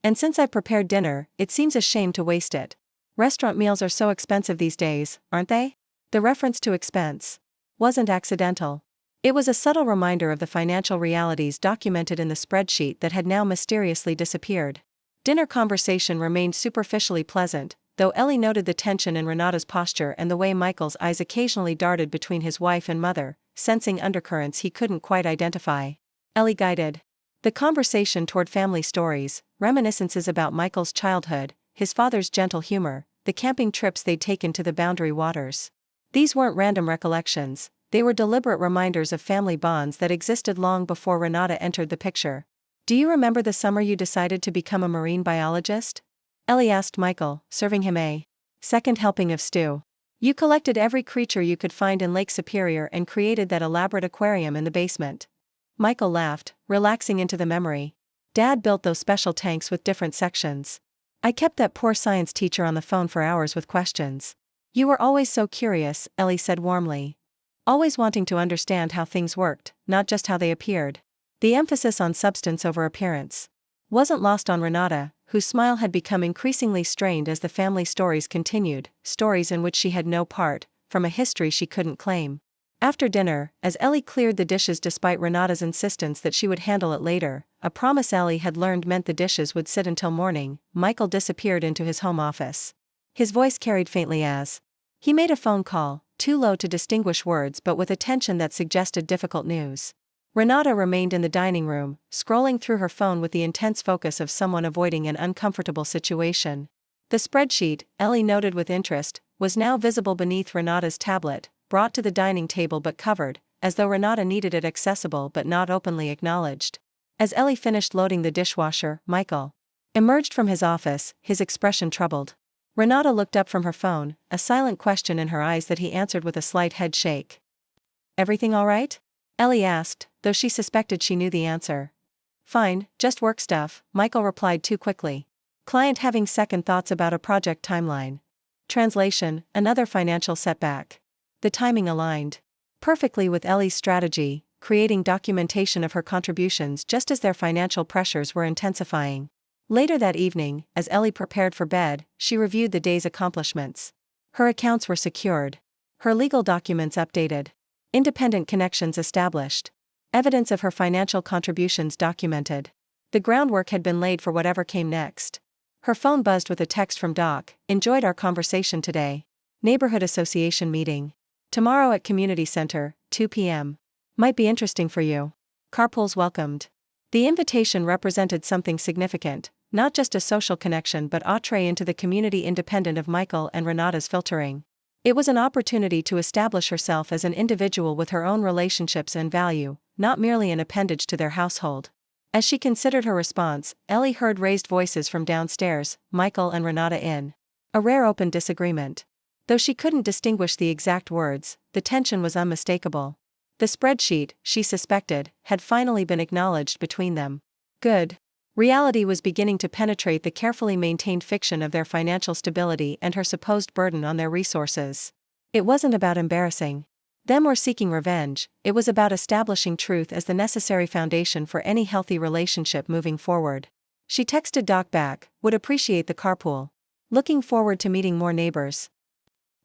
Speaker 1: And since I prepared dinner, it seems a shame to waste it. Restaurant meals are so expensive these days, aren't they? The reference to expense wasn't accidental. It was a subtle reminder of the financial realities documented in the spreadsheet that had now mysteriously disappeared. Dinner conversation remained superficially pleasant, though Ellie noted the tension in Renata's posture and the way Michael's eyes occasionally darted between his wife and mother, sensing undercurrents he couldn't quite identify. Ellie guided the conversation toward family stories, reminiscences about Michael's childhood, his father's gentle humor, the camping trips they'd taken to the Boundary Waters. These weren't random recollections, they were deliberate reminders of family bonds that existed long before Renata entered the picture. Do you remember the summer you decided to become a marine biologist? Ellie asked Michael, serving him a second helping of stew. You collected every creature you could find in Lake Superior and created that elaborate aquarium in the basement. Michael laughed, relaxing into the memory. Dad built those special tanks with different sections. I kept that poor science teacher on the phone for hours with questions. You were always so curious, Ellie said warmly. Always wanting to understand how things worked, not just how they appeared. The emphasis on substance over appearance wasn't lost on Renata, whose smile had become increasingly strained as the family stories continued, stories in which she had no part, from a history she couldn't claim. After dinner, as Ellie cleared the dishes despite Renata's insistence that she would handle it later, a promise Ellie had learned meant the dishes would sit until morning, Michael disappeared into his home office. His voice carried faintly as he made a phone call, too low to distinguish words but with a tension that suggested difficult news. Renata remained in the dining room, scrolling through her phone with the intense focus of someone avoiding an uncomfortable situation. The spreadsheet, Ellie noted with interest, was now visible beneath Renata's tablet, brought to the dining table but covered, as though Renata needed it accessible but not openly acknowledged. As Ellie finished loading the dishwasher, Michael emerged from his office, his expression troubled. Renata looked up from her phone, a silent question in her eyes that he answered with a slight head shake. Everything all right? Ellie asked, though she suspected she knew the answer. Fine, just work stuff, Michael replied too quickly. Client having second thoughts about a project timeline. Translation, another financial setback. The timing aligned perfectly with Ellie's strategy, creating documentation of her contributions just as their financial pressures were intensifying. Later that evening, as Ellie prepared for bed, she reviewed the day's accomplishments. Her accounts were secured. Her legal documents updated. Independent connections established. Evidence of her financial contributions documented. The groundwork had been laid for whatever came next. Her phone buzzed with a text from Doc. Enjoyed our conversation today. Neighborhood Association meeting. Tomorrow at Community Center, 2 p.m. Might be interesting for you. Carpools welcomed. The invitation represented something significant. Not just a social connection but entree into the community independent of Michael and Renata's filtering. It was an opportunity to establish herself as an individual with her own relationships and value, not merely an appendage to their household. As she considered her response, Ellie heard raised voices from downstairs, Michael and Renata in a rare open disagreement. Though she couldn't distinguish the exact words, the tension was unmistakable. The spreadsheet, she suspected, had finally been acknowledged between them. Good. Reality was beginning to penetrate the carefully maintained fiction of their financial stability and her supposed burden on their resources. It wasn't about embarrassing them or seeking revenge, it was about establishing truth as the necessary foundation for any healthy relationship moving forward. She texted Doc back, would appreciate the carpool. Looking forward to meeting more neighbors.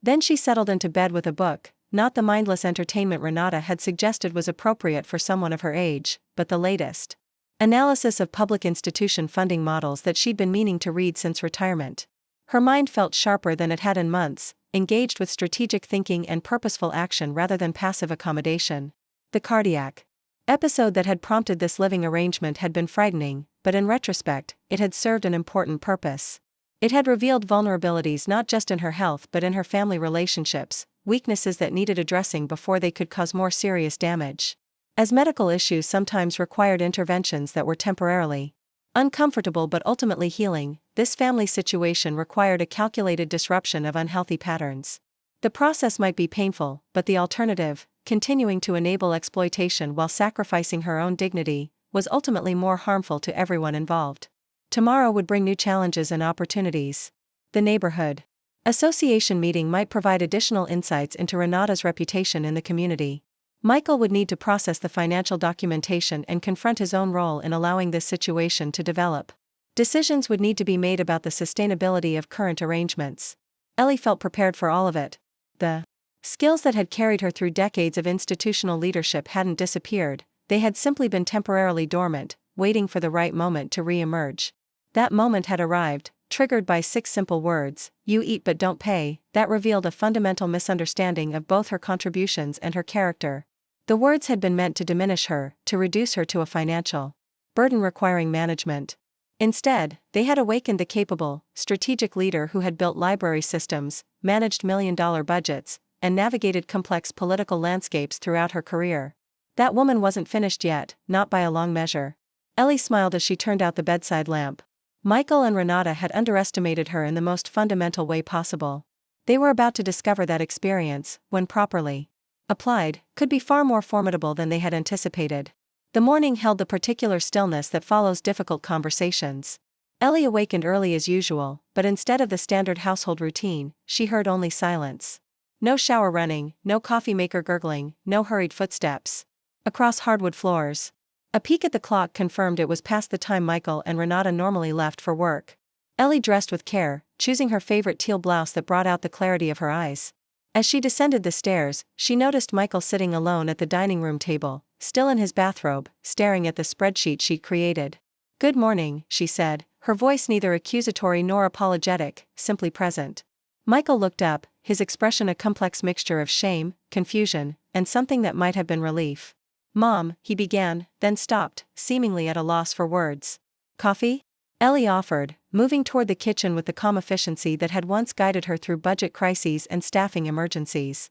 Speaker 1: Then she settled into bed with a book, not the mindless entertainment Renata had suggested was appropriate for someone of her age, but the latest analysis of public institution funding models that she'd been meaning to read since retirement. Her mind felt sharper than it had in months, engaged with strategic thinking and purposeful action rather than passive accommodation. The cardiac episode that had prompted this living arrangement had been frightening, but in retrospect, it had served an important purpose. It had revealed vulnerabilities not just in her health but in her family relationships, weaknesses that needed addressing before they could cause more serious damage. As medical issues sometimes required interventions that were temporarily uncomfortable but ultimately healing, this family situation required a calculated disruption of unhealthy patterns. The process might be painful, but the alternative, continuing to enable exploitation while sacrificing her own dignity, was ultimately more harmful to everyone involved. Tomorrow would bring new challenges and opportunities. The neighborhood association meeting might provide additional insights into Renata's reputation in the community. Michael would need to process the financial documentation and confront his own role in allowing this situation to develop. Decisions would need to be made about the sustainability of current arrangements. Ellie felt prepared for all of it. The skills that had carried her through decades of institutional leadership hadn't disappeared, they had simply been temporarily dormant, waiting for the right moment to re-emerge. That moment had arrived, triggered by 6 simple words, "You eat but don't pay," that revealed a fundamental misunderstanding of both her contributions and her character. The words had been meant to diminish her, to reduce her to a financial burden requiring management. Instead, they had awakened the capable, strategic leader who had built library systems, managed million-dollar budgets, and navigated complex political landscapes throughout her career. That woman wasn't finished yet, not by a long measure. Ellie smiled as she turned out the bedside lamp. Michael and Renata had underestimated her in the most fundamental way possible. They were about to discover that experience, when properly applied, could be far more formidable than they had anticipated. The morning held the particular stillness that follows difficult conversations. Ellie awakened early as usual, but instead of the standard household routine, she heard only silence. No shower running, no coffee maker gurgling, no hurried footsteps across hardwood floors. A peek at the clock confirmed it was past the time Michael and Renata normally left for work. Ellie dressed with care, choosing her favorite teal blouse that brought out the clarity of her eyes. As she descended the stairs, she noticed Michael sitting alone at the dining room table, still in his bathrobe, staring at the spreadsheet she'd created. "Good morning," she said, her voice neither accusatory nor apologetic, simply present. Michael looked up, his expression a complex mixture of shame, confusion, and something that might have been relief. "Mom," he began, then stopped, seemingly at a loss for words. "Coffee?" Ellie offered, moving toward the kitchen with the calm efficiency that had once guided her through budget crises and staffing emergencies.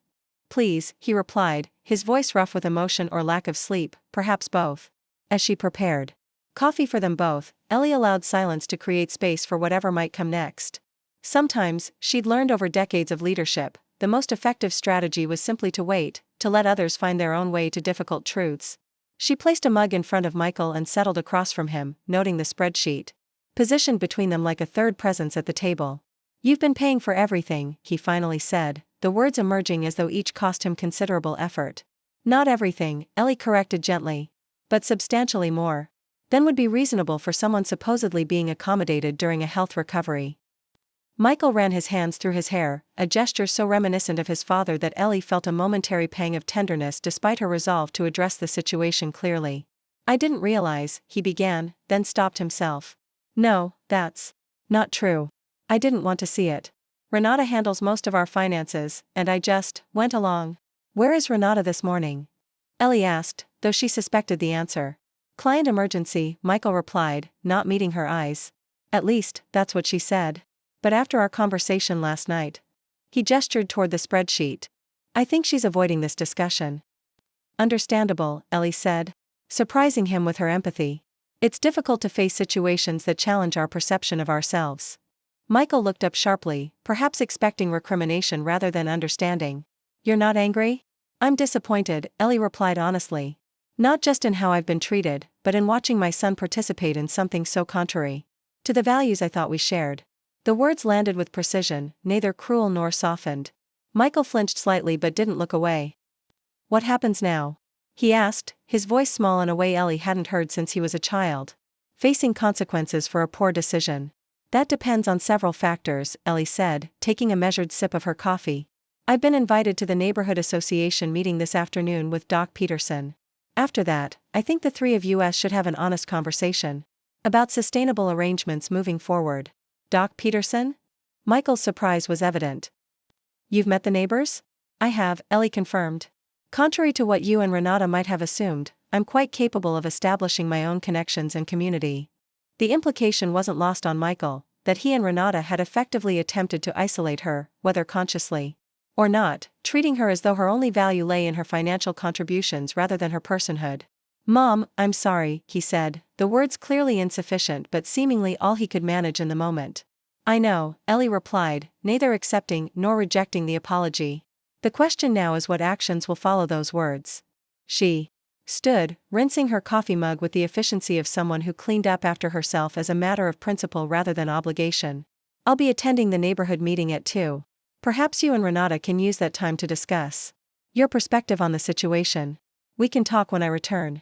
Speaker 1: "Please," he replied, his voice rough with emotion or lack of sleep, perhaps both. As she prepared coffee for them both, Ellie allowed silence to create space for whatever might come next. Sometimes, she'd learned over decades of leadership, the most effective strategy was simply to wait, to let others find their own way to difficult truths. She placed a mug in front of Michael and settled across from him, noting the spreadsheet positioned between them like a third presence at the table. "You've been paying for everything," he finally said, the words emerging as though each cost him considerable effort. "Not everything," Ellie corrected gently. "But substantially more than would be reasonable for someone supposedly being accommodated during a health recovery." Michael ran his hands through his hair, a gesture so reminiscent of his father that Ellie felt a momentary pang of tenderness despite her resolve to address the situation clearly. "I didn't realize," he began, then stopped himself. "No, that's not true. I didn't want to see it. Renata handles most of our finances, and I just went along." "Where is Renata this morning?" Ellie asked, though she suspected the answer. "Client emergency," Michael replied, not meeting her eyes. "At least, that's what she said. But after our conversation last night." He gestured toward the spreadsheet. "I think she's avoiding this discussion." "Understandable," Ellie said, surprising him with her empathy. "It's difficult to face situations that challenge our perception of ourselves." Michael looked up sharply, perhaps expecting recrimination rather than understanding. "You're not angry?" "I'm disappointed," Ellie replied honestly. "Not just in how I've been treated, but in watching my son participate in something so contrary to the values I thought we shared." The words landed with precision, neither cruel nor softened. Michael flinched slightly but didn't look away. "What happens now?" he asked, his voice small in a way Ellie hadn't heard since he was a child. "Facing consequences for a poor decision." "That depends on several factors," Ellie said, taking a measured sip of her coffee. "I've been invited to the neighborhood association meeting this afternoon with Doc Peterson. After that, I think the three of us should have an honest conversation about sustainable arrangements moving forward." "Doc Peterson?" Michael's surprise was evident. "You've met the neighbors?" "I have," Ellie confirmed. "Contrary to what you and Renata might have assumed, I'm quite capable of establishing my own connections and community." The implication wasn't lost on Michael, that he and Renata had effectively attempted to isolate her, whether consciously or not, treating her as though her only value lay in her financial contributions rather than her personhood. "Mom, I'm sorry," he said, the words clearly insufficient but seemingly all he could manage in the moment. "I know," Ellie replied, neither accepting nor rejecting the apology. "The question now is what actions will follow those words." She stood, rinsing her coffee mug with the efficiency of someone who cleaned up after herself as a matter of principle rather than obligation. "I'll be attending the neighborhood meeting at 2. Perhaps you and Renata can use that time to discuss your perspective on the situation. We can talk when I return."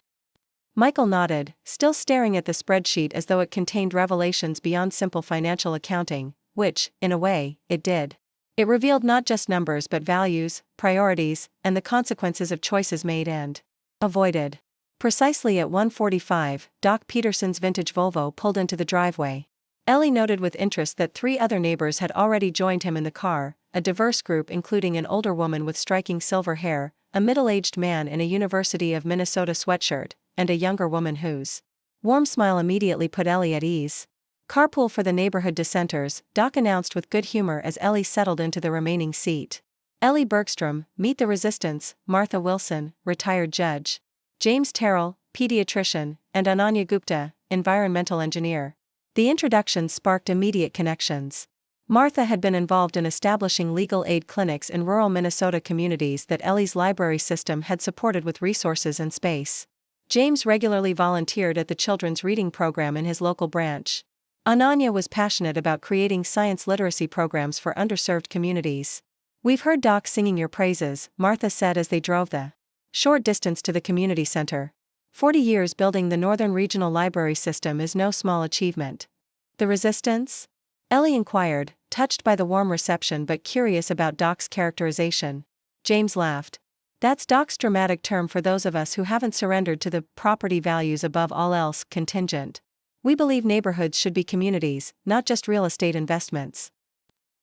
Speaker 1: Michael nodded, still staring at the spreadsheet as though it contained revelations beyond simple financial accounting, which, in a way, it did. It revealed not just numbers but values, priorities, and the consequences of choices made and avoided. Precisely at 1:45, Doc Peterson's vintage Volvo pulled into the driveway. Ellie noted with interest that 3 other neighbors had already joined him in the car, a diverse group including an older woman with striking silver hair, a middle-aged man in a University of Minnesota sweatshirt, and a younger woman whose warm smile immediately put Ellie at ease. "Carpool for the neighborhood dissenters," Doc announced with good humor as Ellie settled into the remaining seat. "Ellie Bergstrom, meet the resistance, Martha Wilson, retired judge. James Terrell, pediatrician, and Ananya Gupta, environmental engineer." The introductions sparked immediate connections. Martha had been involved in establishing legal aid clinics in rural Minnesota communities that Ellie's library system had supported with resources and space. James regularly volunteered at the children's reading program in his local branch. Ananya was passionate about creating science literacy programs for underserved communities. "We've heard Doc singing your praises," Martha said as they drove the short distance to the community center. 40 years building the Northern Regional Library System is no small achievement. "The resistance?" Ellie inquired, touched by the warm reception but curious about Doc's characterization. James laughed. "That's Doc's dramatic term for those of us who haven't surrendered to the property values above all else contingent. We believe neighborhoods should be communities, not just real estate investments."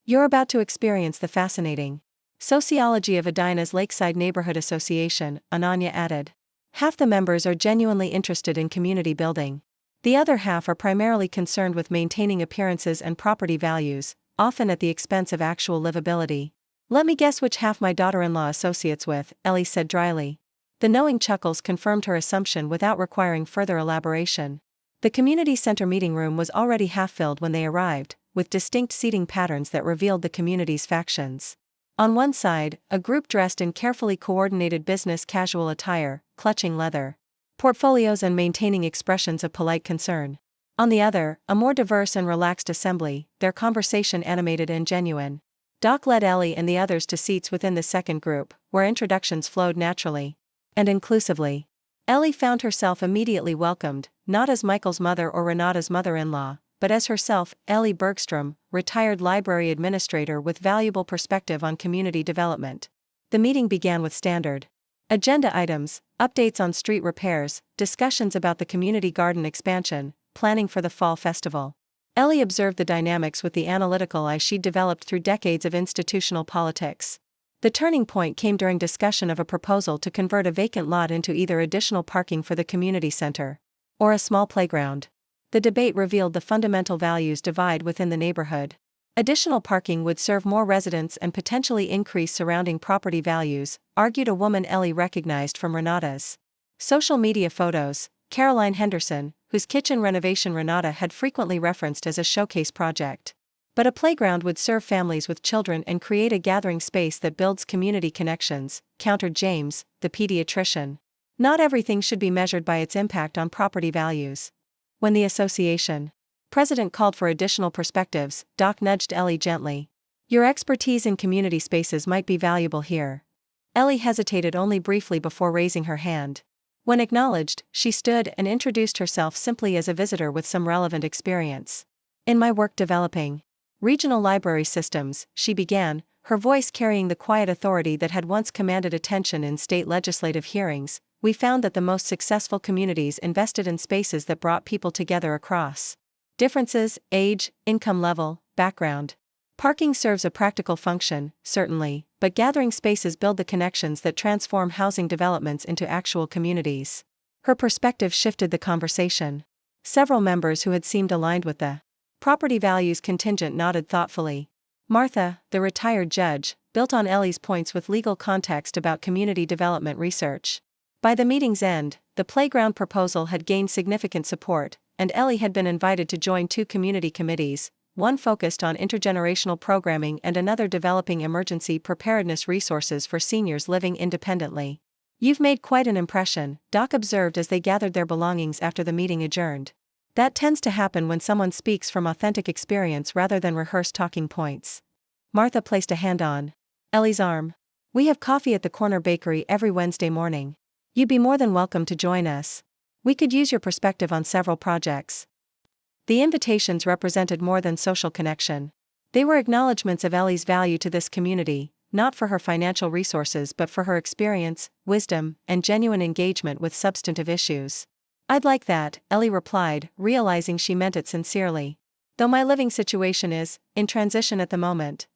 Speaker 1: "You're about to experience the fascinating sociology of Edina's Lakeside Neighborhood Association," Ananya added. "Half the members are genuinely interested in community building. The other half are primarily concerned with maintaining appearances and property values, often at the expense of actual livability." "Let me guess which half my daughter-in-law associates with," Ellie said dryly. The knowing chuckles confirmed her assumption without requiring further elaboration. The community center meeting room was already half-filled when they arrived, with distinct seating patterns that revealed the community's factions. On one side, a group dressed in carefully coordinated business casual attire, clutching leather portfolios and maintaining expressions of polite concern. On the other, a more diverse and relaxed assembly, their conversation animated and genuine. Doc led Ellie and the others to seats within the second group, where introductions flowed naturally and inclusively. Ellie found herself immediately welcomed, not as Michael's mother or Renata's mother-in-law, but as herself, Ellie Bergstrom, retired library administrator with valuable perspective on community development. The meeting began with standard agenda items, updates on street repairs, discussions about the community garden expansion, planning for the fall festival. Ellie observed the dynamics with the analytical eye she'd developed through decades of institutional politics. The turning point came during discussion of a proposal to convert a vacant lot into either additional parking for the community center or a small playground. The debate revealed the fundamental values divide within the neighborhood. Additional parking would serve more residents and potentially increase surrounding property values, argued a woman Ellie recognized from Renata's social media photos, Caroline Henderson, whose kitchen renovation Renata had frequently referenced as a showcase project. But a playground would serve families with children and create a gathering space that builds community connections, countered James, the pediatrician. Not everything should be measured by its impact on property values. When the association president called for additional perspectives, Doc nudged Ellie gently. Your expertise in community spaces might be valuable here. Ellie hesitated only briefly before raising her hand. When acknowledged, she stood and introduced herself simply as a visitor with some relevant experience. In my work developing regional library systems, she began, her voice carrying the quiet authority that had once commanded attention in state legislative hearings. We found that the most successful communities invested in spaces that brought people together across differences, age, income level, background. Parking serves a practical function, certainly, but gathering spaces build the connections that transform housing developments into actual communities. Her perspective shifted the conversation. Several members who had seemed aligned with the property values contingent nodded thoughtfully. Martha, the retired judge, built on Ellie's points with legal context about community development research. By the meeting's end, the playground proposal had gained significant support, and Ellie had been invited to join 2 community committees, one focused on intergenerational programming and another developing emergency preparedness resources for seniors living independently. You've made quite an impression, Doc observed as they gathered their belongings after the meeting adjourned. That tends to happen when someone speaks from authentic experience rather than rehearsed talking points. Martha placed a hand on Ellie's arm. We have coffee at the corner bakery every Wednesday morning. You'd be more than welcome to join us. We could use your perspective on several projects. The invitations represented more than social connection. They were acknowledgments of Ellie's value to this community, not for her financial resources but for her experience, wisdom, and genuine engagement with substantive issues. I'd like that, Ellie replied, realizing she meant it sincerely. Though my living situation is in transition at the moment.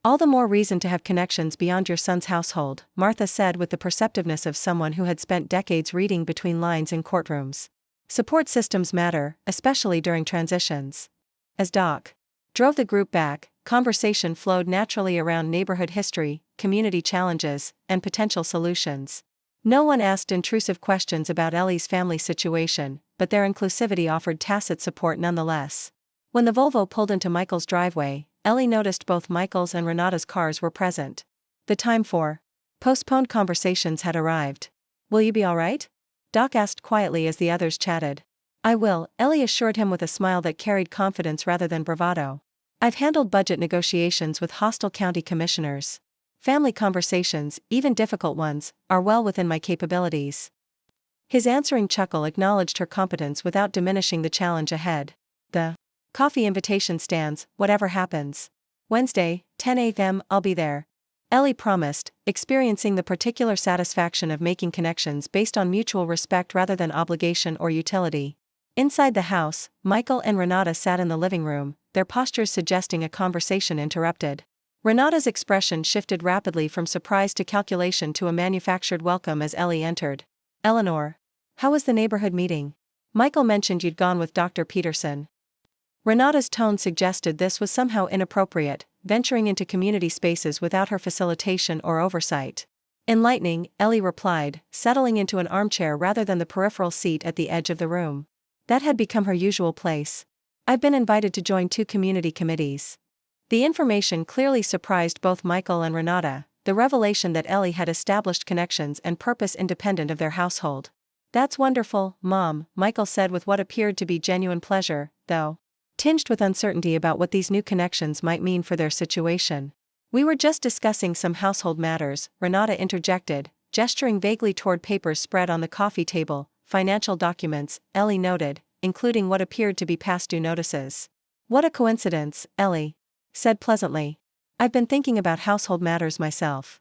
Speaker 1: All the more reason to have connections beyond your son's household, Martha said with the perceptiveness of someone who had spent decades reading between lines in courtrooms. Support systems matter, especially during transitions. As Doc drove the group back, conversation flowed naturally around neighborhood history, community challenges, and potential solutions. No one asked intrusive questions about Ellie's family situation, but their inclusivity offered tacit support nonetheless. When the Volvo pulled into Michael's driveway, Ellie noticed both Michael's and Renata's cars were present. The time for postponed conversations had arrived. Will you be all right? Doc asked quietly as the others chatted. I will, Ellie assured him with a smile that carried confidence rather than bravado. I've handled budget negotiations with hostile county commissioners. Family conversations, even difficult ones, are well within my capabilities. His answering chuckle acknowledged her competence without diminishing the challenge ahead. The coffee invitation stands, whatever happens. Wednesday, 10 a.m. I'll be there. Ellie promised, experiencing the particular satisfaction of making connections based on mutual respect rather than obligation or utility. Inside the house, Michael and Renata sat in the living room, their postures suggesting a conversation interrupted. Renata's expression shifted rapidly from surprise to calculation to a manufactured welcome as Ellie entered. Eleanor. How was the neighborhood meeting? Michael mentioned you'd gone with Dr. Peterson. Renata's tone suggested this was somehow inappropriate, venturing into community spaces without her facilitation or oversight. Enlightening, Ellie replied, settling into an armchair rather than the peripheral seat at the edge of the room. That had become her usual place. I've been invited to join 2 community committees. The information clearly surprised both Michael and Renata, the revelation that Ellie had established connections and purpose independent of their household. That's wonderful, Mom, Michael said with what appeared to be genuine pleasure, though tinged with uncertainty about what these new connections might mean for their situation. We were just discussing some household matters, Renata interjected, gesturing vaguely toward papers spread on the coffee table, financial documents, Ellie noted, including what appeared to be past due notices. What a coincidence, Ellie said pleasantly. I've been thinking about household matters myself.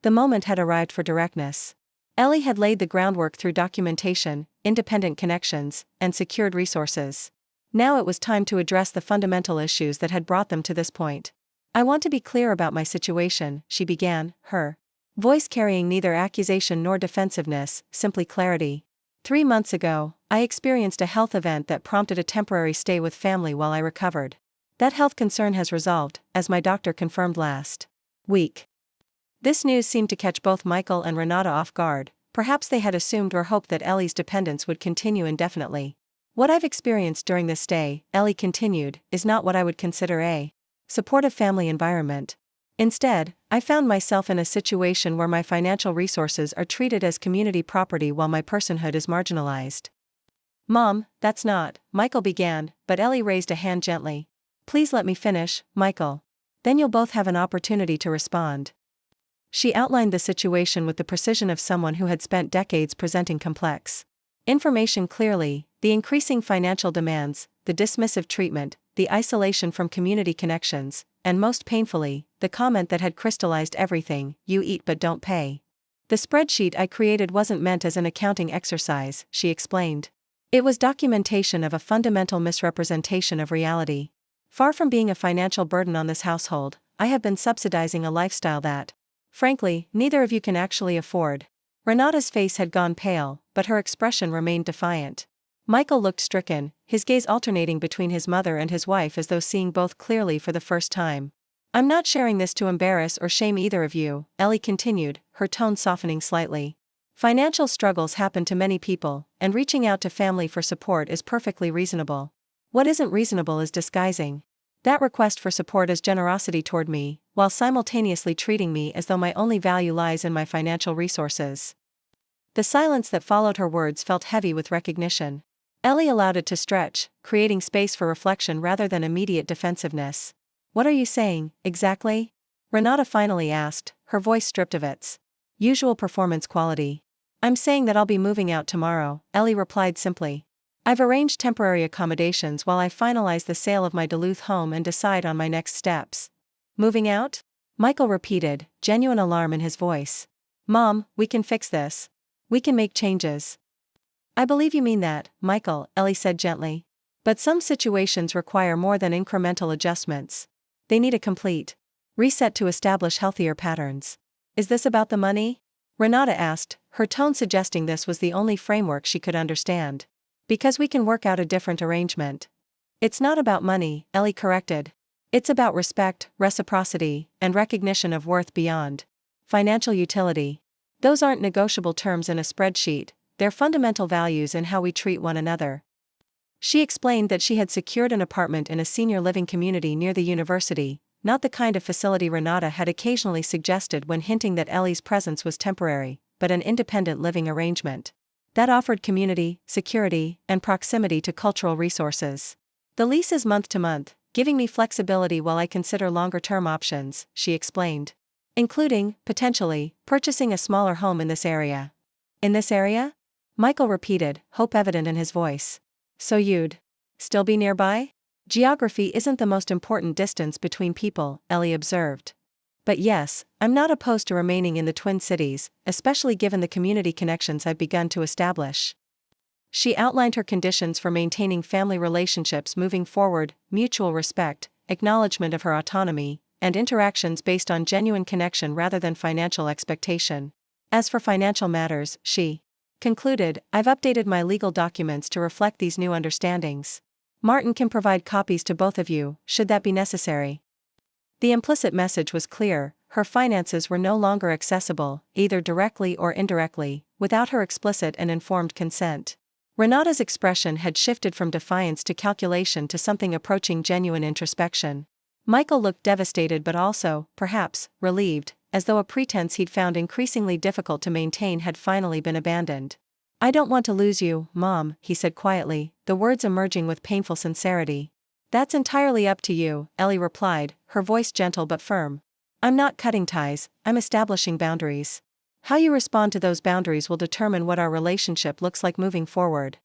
Speaker 1: The moment had arrived for directness. Ellie had laid the groundwork through documentation, independent connections, and secured resources. Now it was time to address the fundamental issues that had brought them to this point. I want to be clear about my situation, she began, her voice carrying neither accusation nor defensiveness, simply clarity. 3 months ago, I experienced a health event that prompted a temporary stay with family while I recovered. That health concern has resolved, as my doctor confirmed last week. This news seemed to catch both Michael and Renata off guard. Perhaps they had assumed or hoped that Ellie's dependence would continue indefinitely. What I've experienced during this stay, Ellie continued, is not what I would consider a supportive family environment. Instead, I found myself in a situation where my financial resources are treated as community property while my personhood is marginalized. Mom, that's not, Michael began, but Ellie raised a hand gently. Please let me finish, Michael. Then you'll both have an opportunity to respond. She outlined the situation with the precision of someone who had spent decades presenting complex information clearly: the increasing financial demands, the dismissive treatment, the isolation from community connections, and most painfully, the comment that had crystallized everything: you eat but don't pay. The spreadsheet I created wasn't meant as an accounting exercise, she explained. It was documentation of a fundamental misrepresentation of reality. Far from being a financial burden on this household, I have been subsidizing a lifestyle that, frankly, neither of you can actually afford. Renata's face had gone pale, but her expression remained defiant. Michael looked stricken, his gaze alternating between his mother and his wife as though seeing both clearly for the first time. I'm not sharing this to embarrass or shame either of you, Ellie continued, her tone softening slightly. Financial struggles happen to many people, and reaching out to family for support is perfectly reasonable. What isn't reasonable is disguising that request for support as generosity toward me, while simultaneously treating me as though my only value lies in my financial resources. The silence that followed her words felt heavy with recognition. Ellie allowed it to stretch, creating space for reflection rather than immediate defensiveness. What are you saying, exactly? Renata finally asked, her voice stripped of its usual performance quality. I'm saying that I'll be moving out tomorrow, Ellie replied simply. I've arranged temporary accommodations while I finalize the sale of my Duluth home and decide on my next steps. Moving out? Michael repeated, genuine alarm in his voice. Mom, we can fix this. We can make changes. I believe you mean that, Michael, Ellie said gently. But some situations require more than incremental adjustments. They need a complete reset to establish healthier patterns. Is this about the money? Renata asked, her tone suggesting this was the only framework she could understand. Because we can work out a different arrangement. It's not about money, Ellie corrected. It's about respect, reciprocity, and recognition of worth beyond financial utility. Those aren't negotiable terms in a spreadsheet, they're fundamental values in how we treat one another. She explained that she had secured an apartment in a senior living community near the university, not the kind of facility Renata had occasionally suggested when hinting that Ellie's presence was temporary, but an independent living arrangement that offered community, security, and proximity to cultural resources. The lease is month to month, giving me flexibility while I consider longer-term options, she explained. Including, potentially, purchasing a smaller home in this area. In this area? Michael repeated, hope evident in his voice. So you'd still be nearby? Geography isn't the most important distance between people, Ellie observed. But yes, I'm not opposed to remaining in the Twin Cities, especially given the community connections I've begun to establish. She outlined her conditions for maintaining family relationships moving forward: mutual respect, acknowledgement of her autonomy, and interactions based on genuine connection rather than financial expectation. As for financial matters, she concluded, I've updated my legal documents to reflect these new understandings. Martin can provide copies to both of you, should that be necessary. The implicit message was clear: her finances were no longer accessible, either directly or indirectly, without her explicit and informed consent. Renata's expression had shifted from defiance to calculation to something approaching genuine introspection. Michael looked devastated but also, perhaps, relieved, as though a pretense he'd found increasingly difficult to maintain had finally been abandoned. I don't want to lose you, Mom, he said quietly, the words emerging with painful sincerity. That's entirely up to you, Ellie replied, her voice gentle but firm. I'm not cutting ties, I'm establishing boundaries. How you respond to those boundaries will determine what our relationship looks like moving forward.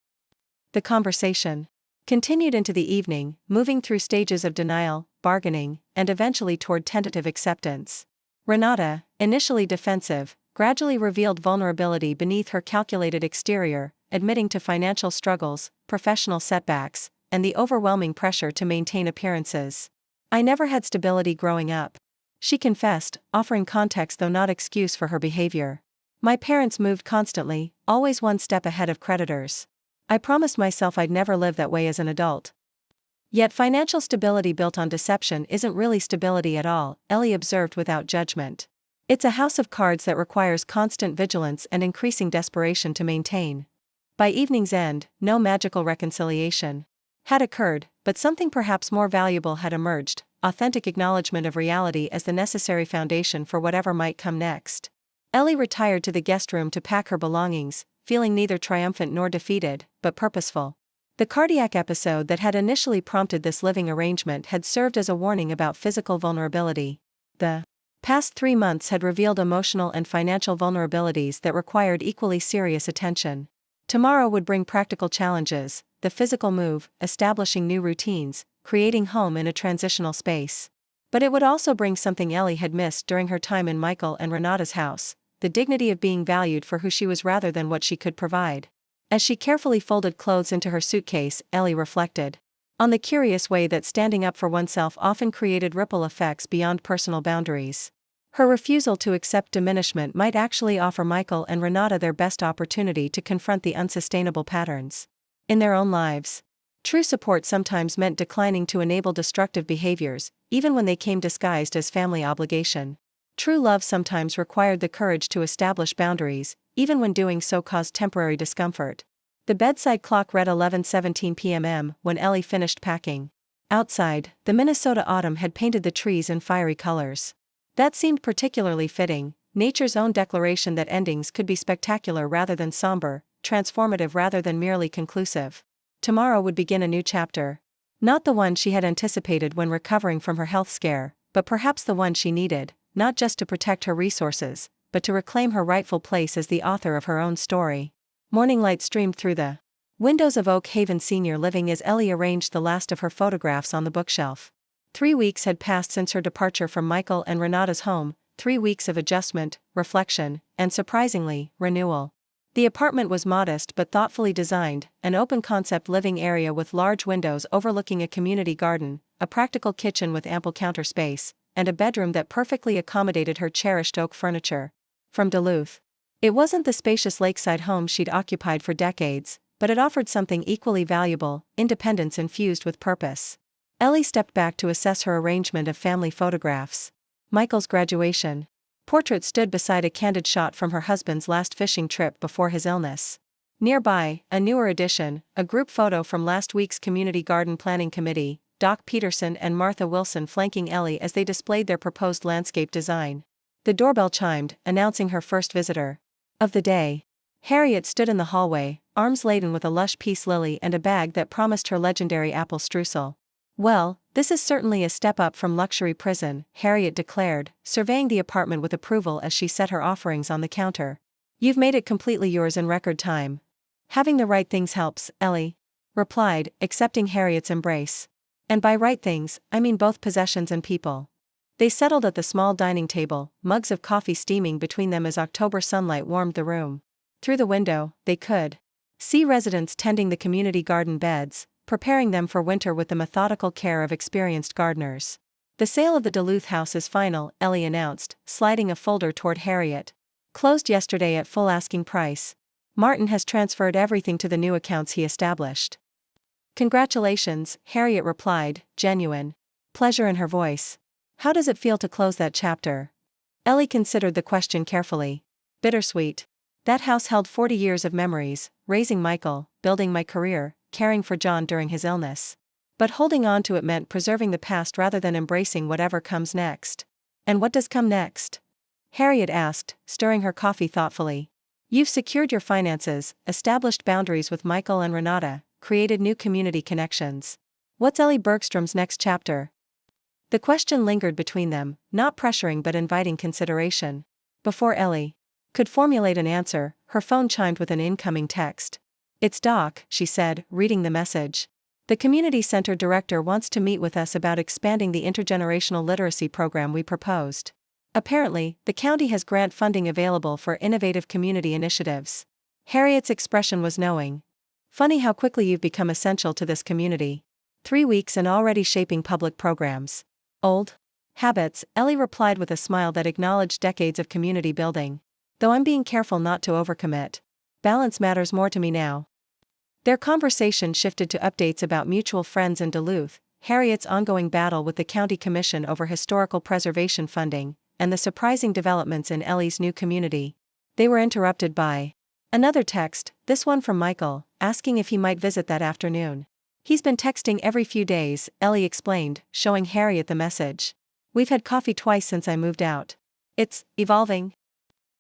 Speaker 1: The conversation continued into the evening, moving through stages of denial, bargaining, and eventually toward tentative acceptance. Renata, initially defensive, gradually revealed vulnerability beneath her calculated exterior, admitting to financial struggles, professional setbacks, and the overwhelming pressure to maintain appearances. I never had stability growing up, she confessed, offering context though not excuse for her behavior. My parents moved constantly, always one step ahead of creditors. I promised myself I'd never live that way as an adult. Yet financial stability built on deception isn't really stability at all, Ellie observed without judgment. It's a house of cards that requires constant vigilance and increasing desperation to maintain. By evening's end, no magical reconciliation had occurred, but something perhaps more valuable had emerged: authentic acknowledgement of reality as the necessary foundation for whatever might come next. Ellie retired to the guest room to pack her belongings, feeling neither triumphant nor defeated, but purposeful. The cardiac episode that had initially prompted this living arrangement had served as a warning about physical vulnerability. The past 3 months had revealed emotional and financial vulnerabilities that required equally serious attention. Tomorrow would bring practical challenges: the physical move, establishing new routines, creating home in a transitional space. But it would also bring something Ellie had missed during her time in Michael and Renata's house: the dignity of being valued for who she was rather than what she could provide. As she carefully folded clothes into her suitcase, Ellie reflected on the curious way that standing up for oneself often created ripple effects beyond personal boundaries. Her refusal to accept diminishment might actually offer Michael and Renata their best opportunity to confront the unsustainable patterns in their own lives. True support sometimes meant declining to enable destructive behaviors, even when they came disguised as family obligation. True love sometimes required the courage to establish boundaries, even when doing so caused temporary discomfort. The bedside clock read 11:17 p.m. when Ellie finished packing. Outside, the Minnesota autumn had painted the trees in fiery colors. That seemed particularly fitting, nature's own declaration that endings could be spectacular rather than somber, transformative rather than merely conclusive. Tomorrow would begin a new chapter. Not the one she had anticipated when recovering from her health scare, but perhaps the one she needed, not just to protect her resources, but to reclaim her rightful place as the author of her own story. Morning light streamed through the windows of Oak Haven Senior Living as Ellie arranged the last of her photographs on the bookshelf. 3 weeks had passed since her departure from Michael and Renata's home, 3 weeks of adjustment, reflection, and surprisingly, renewal. The apartment was modest but thoughtfully designed, an open-concept living area with large windows overlooking a community garden, a practical kitchen with ample counter space, and a bedroom that perfectly accommodated her cherished oak furniture. From Duluth. It wasn't the spacious lakeside home she'd occupied for decades, but it offered something equally valuable: independence infused with purpose. Ellie stepped back to assess her arrangement of family photographs. Michael's graduation portrait stood beside a candid shot from her husband's last fishing trip before his illness. Nearby, a newer addition, a group photo from last week's Community Garden Planning Committee, Doc Peterson and Martha Wilson flanking Ellie as they displayed their proposed landscape design. The doorbell chimed, announcing her first visitor of the day. Harriet stood in the hallway, arms laden with a lush peace lily and a bag that promised her legendary apple streusel. "Well, this is certainly a step up from luxury prison," Harriet declared, surveying the apartment with approval as she set her offerings on the counter. "You've made it completely yours in record time." "Having the right things helps," Ellie replied, accepting Harriet's embrace. "And by right things, I mean both possessions and people." They settled at the small dining table, mugs of coffee steaming between them as October sunlight warmed the room. Through the window, they could see residents tending the community garden beds, preparing them for winter with the methodical care of experienced gardeners. "The sale of the Duluth house is final," Ellie announced, sliding a folder toward Harriet. "Closed yesterday at full asking price. Martin has transferred everything to the new accounts he established." "Congratulations," Harriet replied, genuine pleasure in her voice. "How does it feel to close that chapter?" Ellie considered the question carefully. "Bittersweet. That house held 40 years of memories: raising Michael, building my career, caring for John during his illness. But holding on to it meant preserving the past rather than embracing whatever comes next." "And what does come next?" Harriet asked, stirring her coffee thoughtfully. "You've secured your finances, established boundaries with Michael and Renata, created new community connections. What's Ellie Bergstrom's next chapter?" The question lingered between them, not pressuring but inviting consideration. Before Ellie could formulate an answer, her phone chimed with an incoming text. "It's Doc," she said, reading the message. "The community center director wants to meet with us about expanding the intergenerational literacy program we proposed. Apparently, the county has grant funding available for innovative community initiatives." Harriet's expression was knowing. "Funny how quickly you've become essential to this community. 3 weeks and already shaping public programs." "Old habits," Ellie replied with a smile that acknowledged decades of community building. "Though I'm being careful not to overcommit. Balance matters more to me now." Their conversation shifted to updates about mutual friends in Duluth, Harriet's ongoing battle with the county commission over historical preservation funding, and the surprising developments in Ellie's new community. They were interrupted by another text, this one from Michael, asking if he might visit that afternoon. He's been texting every few days, Ellie explained, showing Harriet the message. We've had coffee twice since I moved out. It's evolving.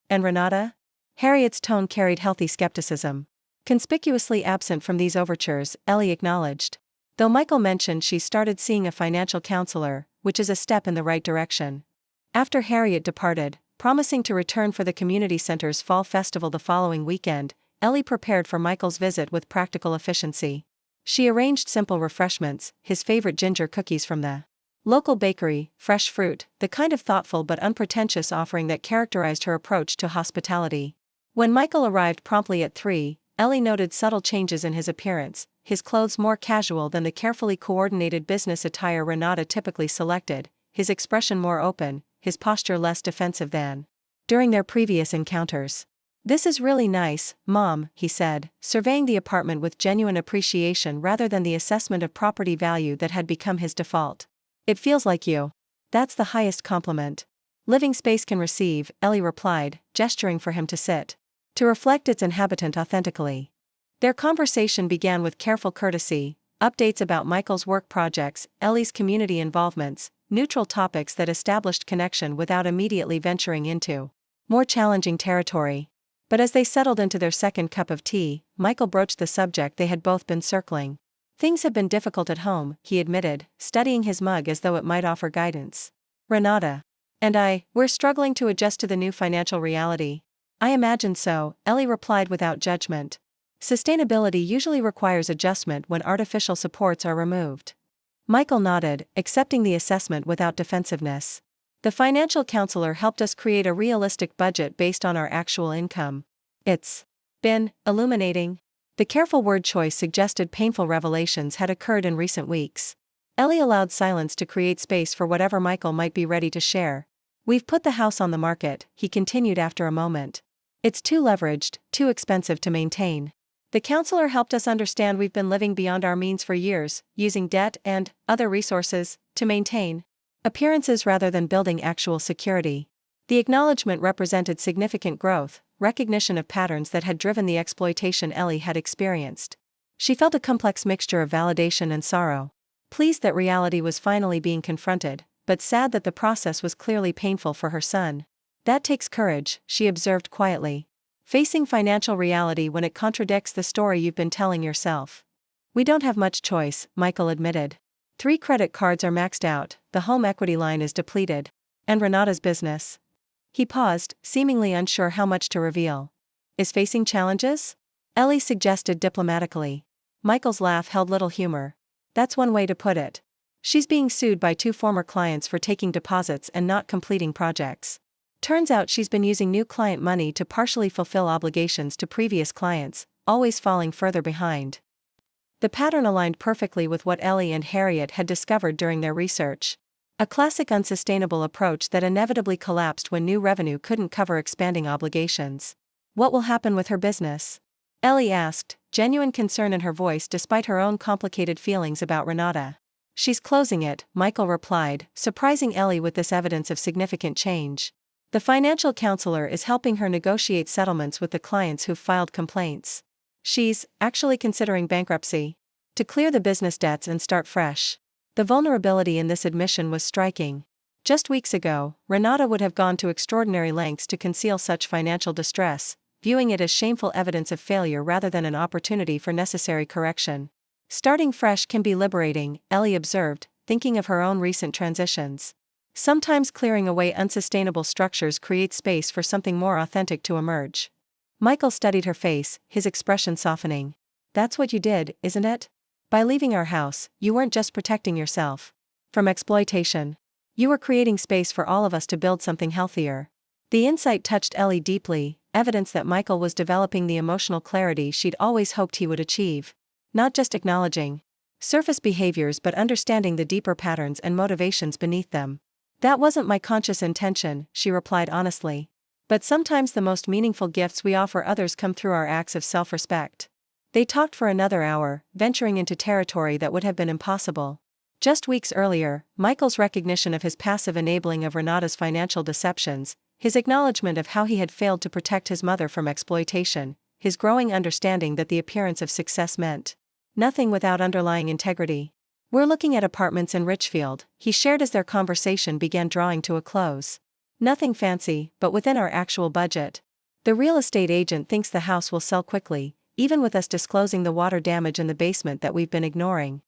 Speaker 1: And Renata? Harriet's tone carried healthy skepticism. Conspicuously absent from these overtures, Ellie acknowledged. Though Michael mentioned she started seeing a financial counselor, which is a step in the right direction. After Harriet departed, promising to return for the community center's fall festival the following weekend, Ellie prepared for Michael's visit with practical efficiency. She arranged simple refreshments, his favorite ginger cookies from the local bakery, fresh fruit, the kind of thoughtful but unpretentious offering that characterized her approach to hospitality. When Michael arrived promptly at 3, Ellie noted subtle changes in his appearance, his clothes more casual than the carefully coordinated business attire Renata typically selected, his expression more open, his posture less defensive than during their previous encounters. This is really nice, Mom, he said, surveying the apartment with genuine appreciation rather than the assessment of property value that had become his default. It feels like you. That's the highest compliment living space can receive, Ellie replied, gesturing for him to sit. To reflect its inhabitant authentically. Their conversation began with careful courtesy, updates about Michael's work projects, Ellie's community involvements, neutral topics that established connection without immediately venturing into more challenging territory. But as they settled into their second cup of tea, Michael broached the subject they had both been circling. Things have been difficult at home, he admitted, studying his mug as though it might offer guidance. Renata and we're struggling to adjust to the new financial reality. I imagine so, Ellie replied without judgment. Sustainability usually requires adjustment when artificial supports are removed. Michael nodded, accepting the assessment without defensiveness. The financial counselor helped us create a realistic budget based on our actual income. It's been illuminating. The careful word choice suggested painful revelations had occurred in recent weeks. Ellie allowed silence to create space for whatever Michael might be ready to share. We've put the house on the market, he continued after a moment. It's too leveraged, too expensive to maintain. The counselor helped us understand we've been living beyond our means for years, using debt and other resources to maintain appearances rather than building actual security. The acknowledgement represented significant growth, recognition of patterns that had driven the exploitation Ellie had experienced. She felt a complex mixture of validation and sorrow. Pleased that reality was finally being confronted, but sad that the process was clearly painful for her son. That takes courage, she observed quietly. Facing financial reality when it contradicts the story you've been telling yourself. We don't have much choice, Michael admitted. 3 credit cards are maxed out, the home equity line is depleted. And Renata's business. He paused, seemingly unsure how much to reveal. Is facing challenges? Ellie suggested diplomatically. Michael's laugh held little humor. That's one way to put it. She's being sued by 2 former clients for taking deposits and not completing projects. Turns out she's been using new client money to partially fulfill obligations to previous clients, always falling further behind. The pattern aligned perfectly with what Ellie and Harriet had discovered during their research. A classic unsustainable approach that inevitably collapsed when new revenue couldn't cover expanding obligations. What will happen with her business? Ellie asked, genuine concern in her voice despite her own complicated feelings about Renata. She's closing it, Michael replied, surprising Ellie with this evidence of significant change. The financial counselor is helping her negotiate settlements with the clients who've filed complaints. She's actually considering bankruptcy to clear the business debts and start fresh. The vulnerability in this admission was striking. Just weeks ago, Renata would have gone to extraordinary lengths to conceal such financial distress, viewing it as shameful evidence of failure rather than an opportunity for necessary correction. Starting fresh can be liberating, Ellie observed, thinking of her own recent transitions. Sometimes clearing away unsustainable structures creates space for something more authentic to emerge. Michael studied her face, his expression softening. That's what you did, isn't it? By leaving our house, you weren't just protecting yourself from exploitation. You were creating space for all of us to build something healthier. The insight touched Ellie deeply, evidence that Michael was developing the emotional clarity she'd always hoped he would achieve. Not just acknowledging surface behaviors but understanding the deeper patterns and motivations beneath them. That wasn't my conscious intention, she replied honestly. But sometimes the most meaningful gifts we offer others come through our acts of self-respect. They talked for another hour, venturing into territory that would have been impossible just weeks earlier. Michael's recognition of his passive enabling of Renata's financial deceptions, his acknowledgement of how he had failed to protect his mother from exploitation, his growing understanding that the appearance of success meant nothing without underlying integrity. We're looking at apartments in Richfield, he shared as their conversation began drawing to a close. Nothing fancy, but within our actual budget. The real estate agent thinks the house will sell quickly, even with us disclosing the water damage in the basement that we've been ignoring.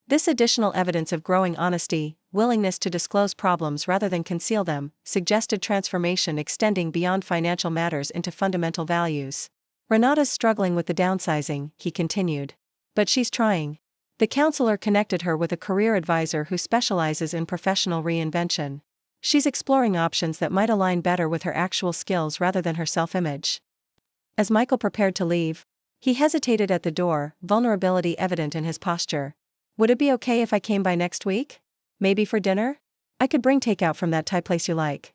Speaker 1: This additional evidence of growing honesty, willingness to disclose problems rather than conceal them, suggested transformation extending beyond financial matters into fundamental values. Renata's struggling with the downsizing, he continued. But she's trying. The counselor connected her with a career advisor who specializes in professional reinvention. She's exploring options that might align better with her actual skills rather than her self-image. As Michael prepared to leave, he hesitated at the door, vulnerability evident in his posture. Would it be okay if I came by next week? Maybe for dinner? I could bring takeout from that Thai place you like.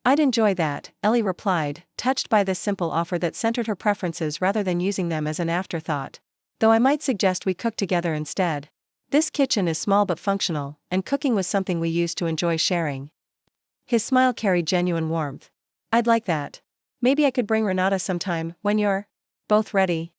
Speaker 1: I'd enjoy that, Ellie replied, touched by this simple offer that centered her preferences rather than using them as an afterthought. Though I might suggest we cook together instead. This kitchen is small but functional, and cooking was something we used to enjoy sharing. His smile carried genuine warmth. I'd like that. Maybe I could bring Renata sometime, when you're both ready.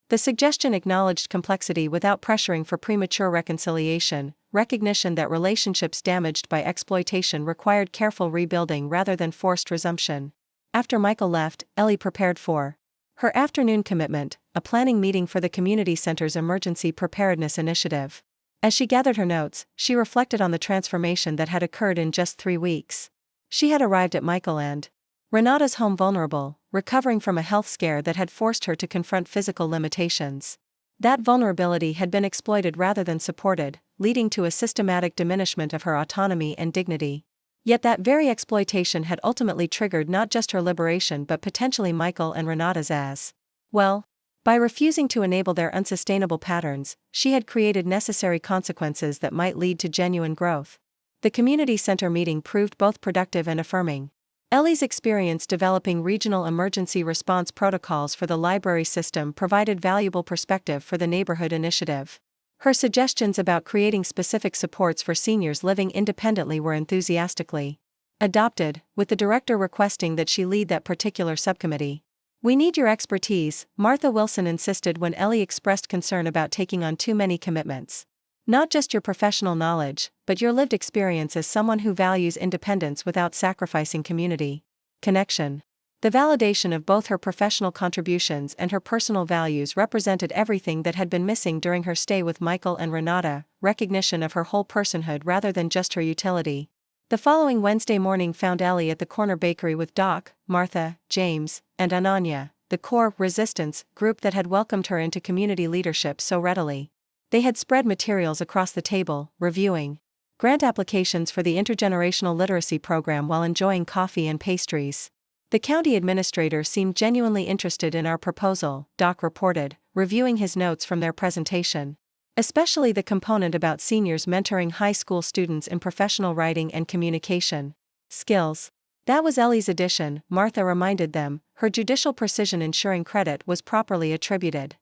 Speaker 1: The suggestion acknowledged complexity without pressuring for premature reconciliation, recognition that relationships damaged by exploitation required careful rebuilding rather than forced resumption. After Michael left, Ellie prepared for her afternoon commitment, a planning meeting for the community center's emergency preparedness initiative. As she gathered her notes, she reflected on the transformation that had occurred in just 3 weeks. She had arrived at Michael and Renata's home vulnerable, recovering from a health scare that had forced her to confront physical limitations. That vulnerability had been exploited rather than supported, leading to a systematic diminishment of her autonomy and dignity. Yet that very exploitation had ultimately triggered not just her liberation but potentially Michael and Renata's as well. By refusing to enable their unsustainable patterns, she had created necessary consequences that might lead to genuine growth. The community center meeting proved both productive and affirming. Ellie's experience developing regional emergency response protocols for the library system provided valuable perspective for the neighborhood initiative. Her suggestions about creating specific supports for seniors living independently were enthusiastically adopted, with the director requesting that she lead that particular subcommittee. We need your expertise, Martha Wilson insisted when Ellie expressed concern about taking on too many commitments. Not just your professional knowledge, but your lived experience as someone who values independence without sacrificing community connection. The validation of both her professional contributions and her personal values represented everything that had been missing during her stay with Michael and Renata, recognition of her whole personhood rather than just her utility. The following Wednesday morning found Ellie at the corner bakery with Doc, Martha, James, and Ananya, the core resistance group that had welcomed her into community leadership so readily. They had spread materials across the table, reviewing grant applications for the intergenerational literacy program while enjoying coffee and pastries. The county administrator seemed genuinely interested in our proposal, Doc reported, reviewing his notes from their presentation. Especially the component about seniors mentoring high school students in professional writing and communication skills. That was Ellie's addition, Martha reminded them, her judicial precision ensuring credit was properly attributed.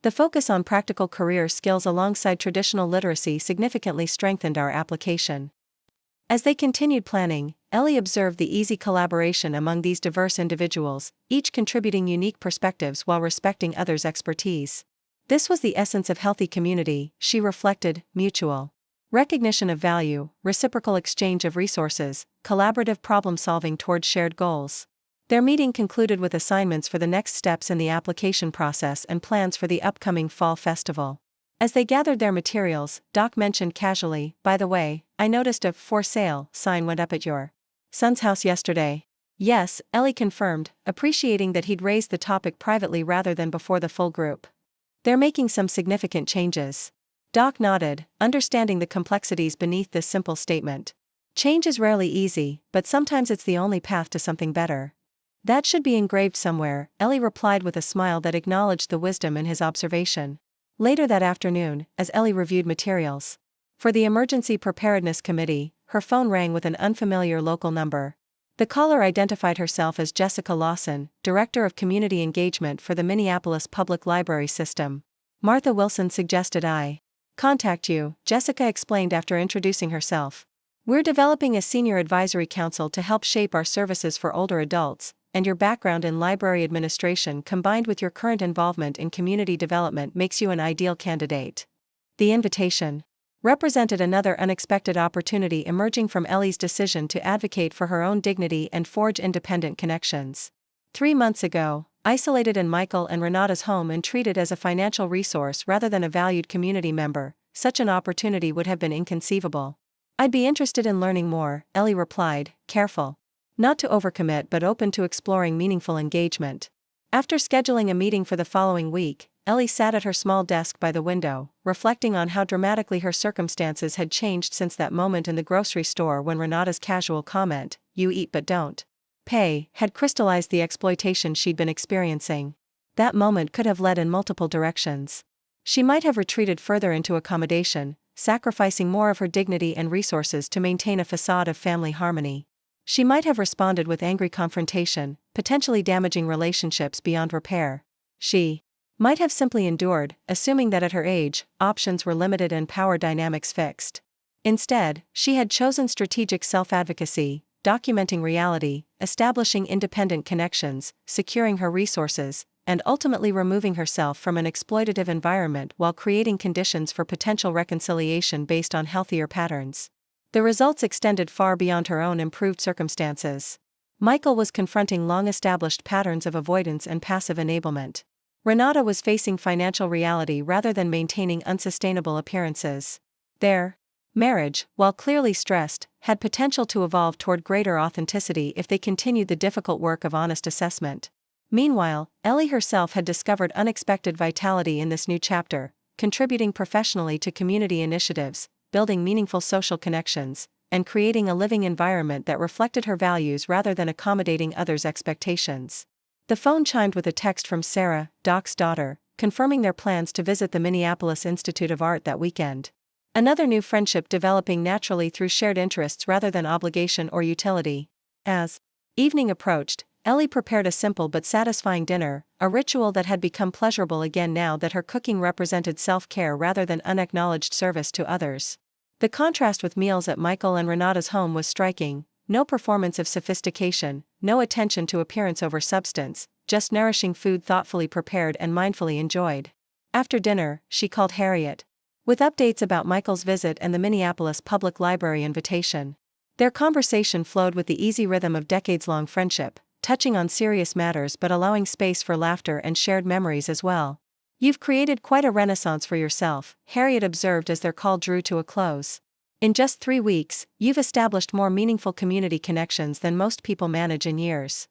Speaker 1: The focus on practical career skills alongside traditional literacy significantly strengthened our application. As they continued planning, Ellie observed the easy collaboration among these diverse individuals, each contributing unique perspectives while respecting others' expertise. This was the essence of healthy community, she reflected, mutual recognition of value, reciprocal exchange of resources, collaborative problem-solving toward shared goals. Their meeting concluded with assignments for the next steps in the application process and plans for the upcoming fall festival. As they gathered their materials, Doc mentioned casually, by the way, I noticed a "for sale" sign went up at your son's house yesterday. Yes, Ellie confirmed, appreciating that he'd raised the topic privately rather than before the full group. They're making some significant changes. Doc nodded, understanding the complexities beneath this simple statement. Change is rarely easy, but sometimes it's the only path to something better. That should be engraved somewhere, Ellie replied with a smile that acknowledged the wisdom in his observation. Later that afternoon, as Ellie reviewed materials for the Emergency Preparedness Committee, her phone rang with an unfamiliar local number. The caller identified herself as Jessica Lawson, Director of Community Engagement for the Minneapolis Public Library System. Martha Wilson suggested I contact you, Jessica explained after introducing herself. We're developing a senior advisory council to help shape our services for older adults, and your background in library administration combined with your current involvement in community development makes you an ideal candidate. The invitation represented another unexpected opportunity emerging from Ellie's decision to advocate for her own dignity and forge independent connections. 3 months ago, isolated in Michael and Renata's home and treated as a financial resource rather than a valued community member, such an opportunity would have been inconceivable. I'd be interested in learning more, Ellie replied, careful not to overcommit but open to exploring meaningful engagement. After scheduling a meeting for the following week, Ellie sat at her small desk by the window, reflecting on how dramatically her circumstances had changed since that moment in the grocery store when Renata's casual comment, "You eat but don't pay," had crystallized the exploitation she'd been experiencing. That moment could have led in multiple directions. She might have retreated further into accommodation, sacrificing more of her dignity and resources to maintain a facade of family harmony. She might have responded with angry confrontation, potentially damaging relationships beyond repair. She might have simply endured, assuming that at her age, options were limited and power dynamics fixed. Instead, she had chosen strategic self-advocacy, documenting reality, establishing independent connections, securing her resources, and ultimately removing herself from an exploitative environment while creating conditions for potential reconciliation based on healthier patterns. The results extended far beyond her own improved circumstances. Michael was confronting long-established patterns of avoidance and passive enablement. Renata was facing financial reality rather than maintaining unsustainable appearances. Their marriage, while clearly stressed, had potential to evolve toward greater authenticity if they continued the difficult work of honest assessment. Meanwhile, Ellie herself had discovered unexpected vitality in this new chapter, contributing professionally to community initiatives, building meaningful social connections, and creating a living environment that reflected her values rather than accommodating others' expectations. The phone chimed with a text from Sarah, Doc's daughter, confirming their plans to visit the Minneapolis Institute of Art that weekend. Another new friendship developing naturally through shared interests rather than obligation or utility. As evening approached, Ellie prepared a simple but satisfying dinner, a ritual that had become pleasurable again now that her cooking represented self-care rather than unacknowledged service to others. The contrast with meals at Michael and Renata's home was striking. No performance of sophistication, no attention to appearance over substance, just nourishing food thoughtfully prepared and mindfully enjoyed. After dinner, she called Harriet, with updates about Michael's visit and the Minneapolis Public Library invitation. Their conversation flowed with the easy rhythm of decades-long friendship, touching on serious matters but allowing space for laughter and shared memories as well. "You've created quite a renaissance for yourself," Harriet observed as their call drew to a close. "In just 3 weeks, you've established more meaningful community connections than most people manage in years."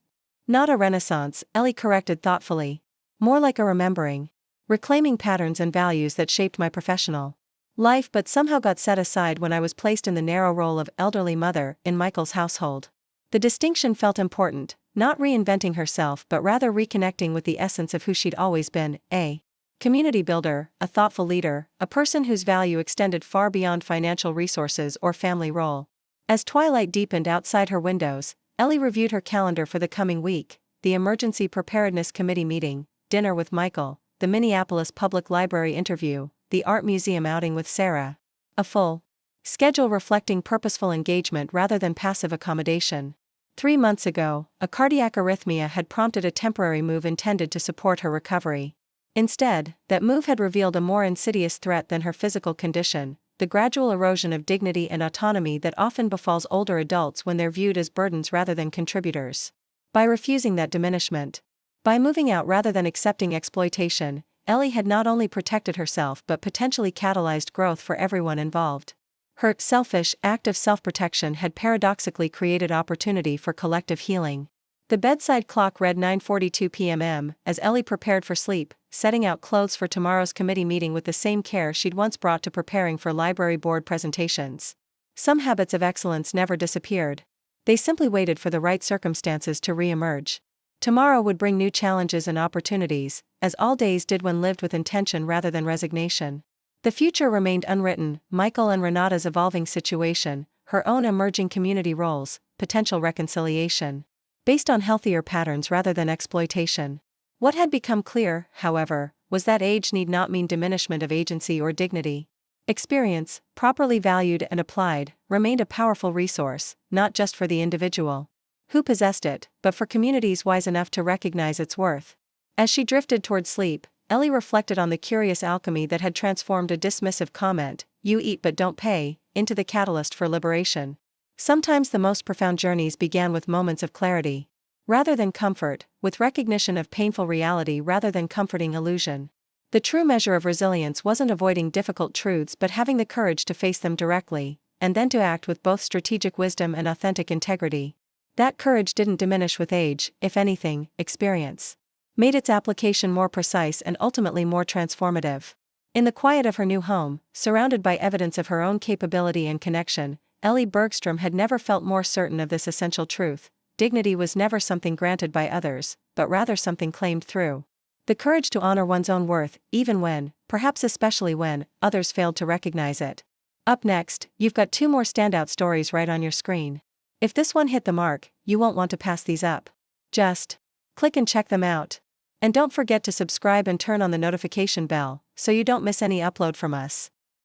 Speaker 1: "Not a renaissance," Ellie corrected thoughtfully. "More like a remembering. Reclaiming patterns and values that shaped my professional life but somehow got set aside when I was placed in the narrow role of elderly mother in Michael's household." The distinction felt important, not reinventing herself but rather reconnecting with the essence of who she'd always been, a community builder, a thoughtful leader, a person whose value extended far beyond financial resources or family role. As twilight deepened outside her windows, Ellie reviewed her calendar for the coming week: the Emergency Preparedness Committee meeting, dinner with Michael, the Minneapolis Public Library interview, the art museum outing with Sarah. A full schedule reflecting purposeful engagement rather than passive accommodation. 3 months ago, a cardiac arrhythmia had prompted a temporary move intended to support her recovery. Instead, that move had revealed a more insidious threat than her physical condition: the gradual erosion of dignity and autonomy that often befalls older adults when they're viewed as burdens rather than contributors. By refusing that diminishment, by moving out rather than accepting exploitation, Ellie had not only protected herself but potentially catalyzed growth for everyone involved. Her selfish act of self-protection had paradoxically created opportunity for collective healing. The bedside clock read 9:42 p.m. as Ellie prepared for sleep, setting out clothes for tomorrow's committee meeting with the same care she'd once brought to preparing for library board presentations. Some habits of excellence never disappeared. They simply waited for the right circumstances to re-emerge. Tomorrow would bring new challenges and opportunities, as all days did when lived with intention rather than resignation. The future remained unwritten: Michael and Renata's evolving situation, her own emerging community roles, potential reconciliation based on healthier patterns rather than exploitation. What had become clear, however, was that age need not mean diminishment of agency or dignity. Experience, properly valued and applied, remained a powerful resource, not just for the individual. who possessed it, but for communities wise enough to recognize its worth. As she drifted toward sleep, Ellie reflected on the curious alchemy that had transformed a dismissive comment, "You eat but don't pay," into the catalyst for liberation. Sometimes the most profound journeys began with moments of clarity. Rather than comfort, with recognition of painful reality rather than comforting illusion. The true measure of resilience wasn't avoiding difficult truths but having the courage to face them directly, and then to act with both strategic wisdom and authentic integrity. That courage didn't diminish with age, if anything, experience made its application more precise and ultimately more transformative. In the quiet of her new home, surrounded by evidence of her own capability and connection, Ellie Bergstrom had never felt more certain of this essential truth: dignity was never something granted by others, but rather something claimed through the courage to honor one's own worth, even when, perhaps especially when, others failed to recognize it. Up next, you've got 2 more standout stories right on your screen. If this one hit the mark, you won't want to pass these up. Just click and check them out. And don't forget to subscribe and turn on the notification bell, so you don't miss any upload from us.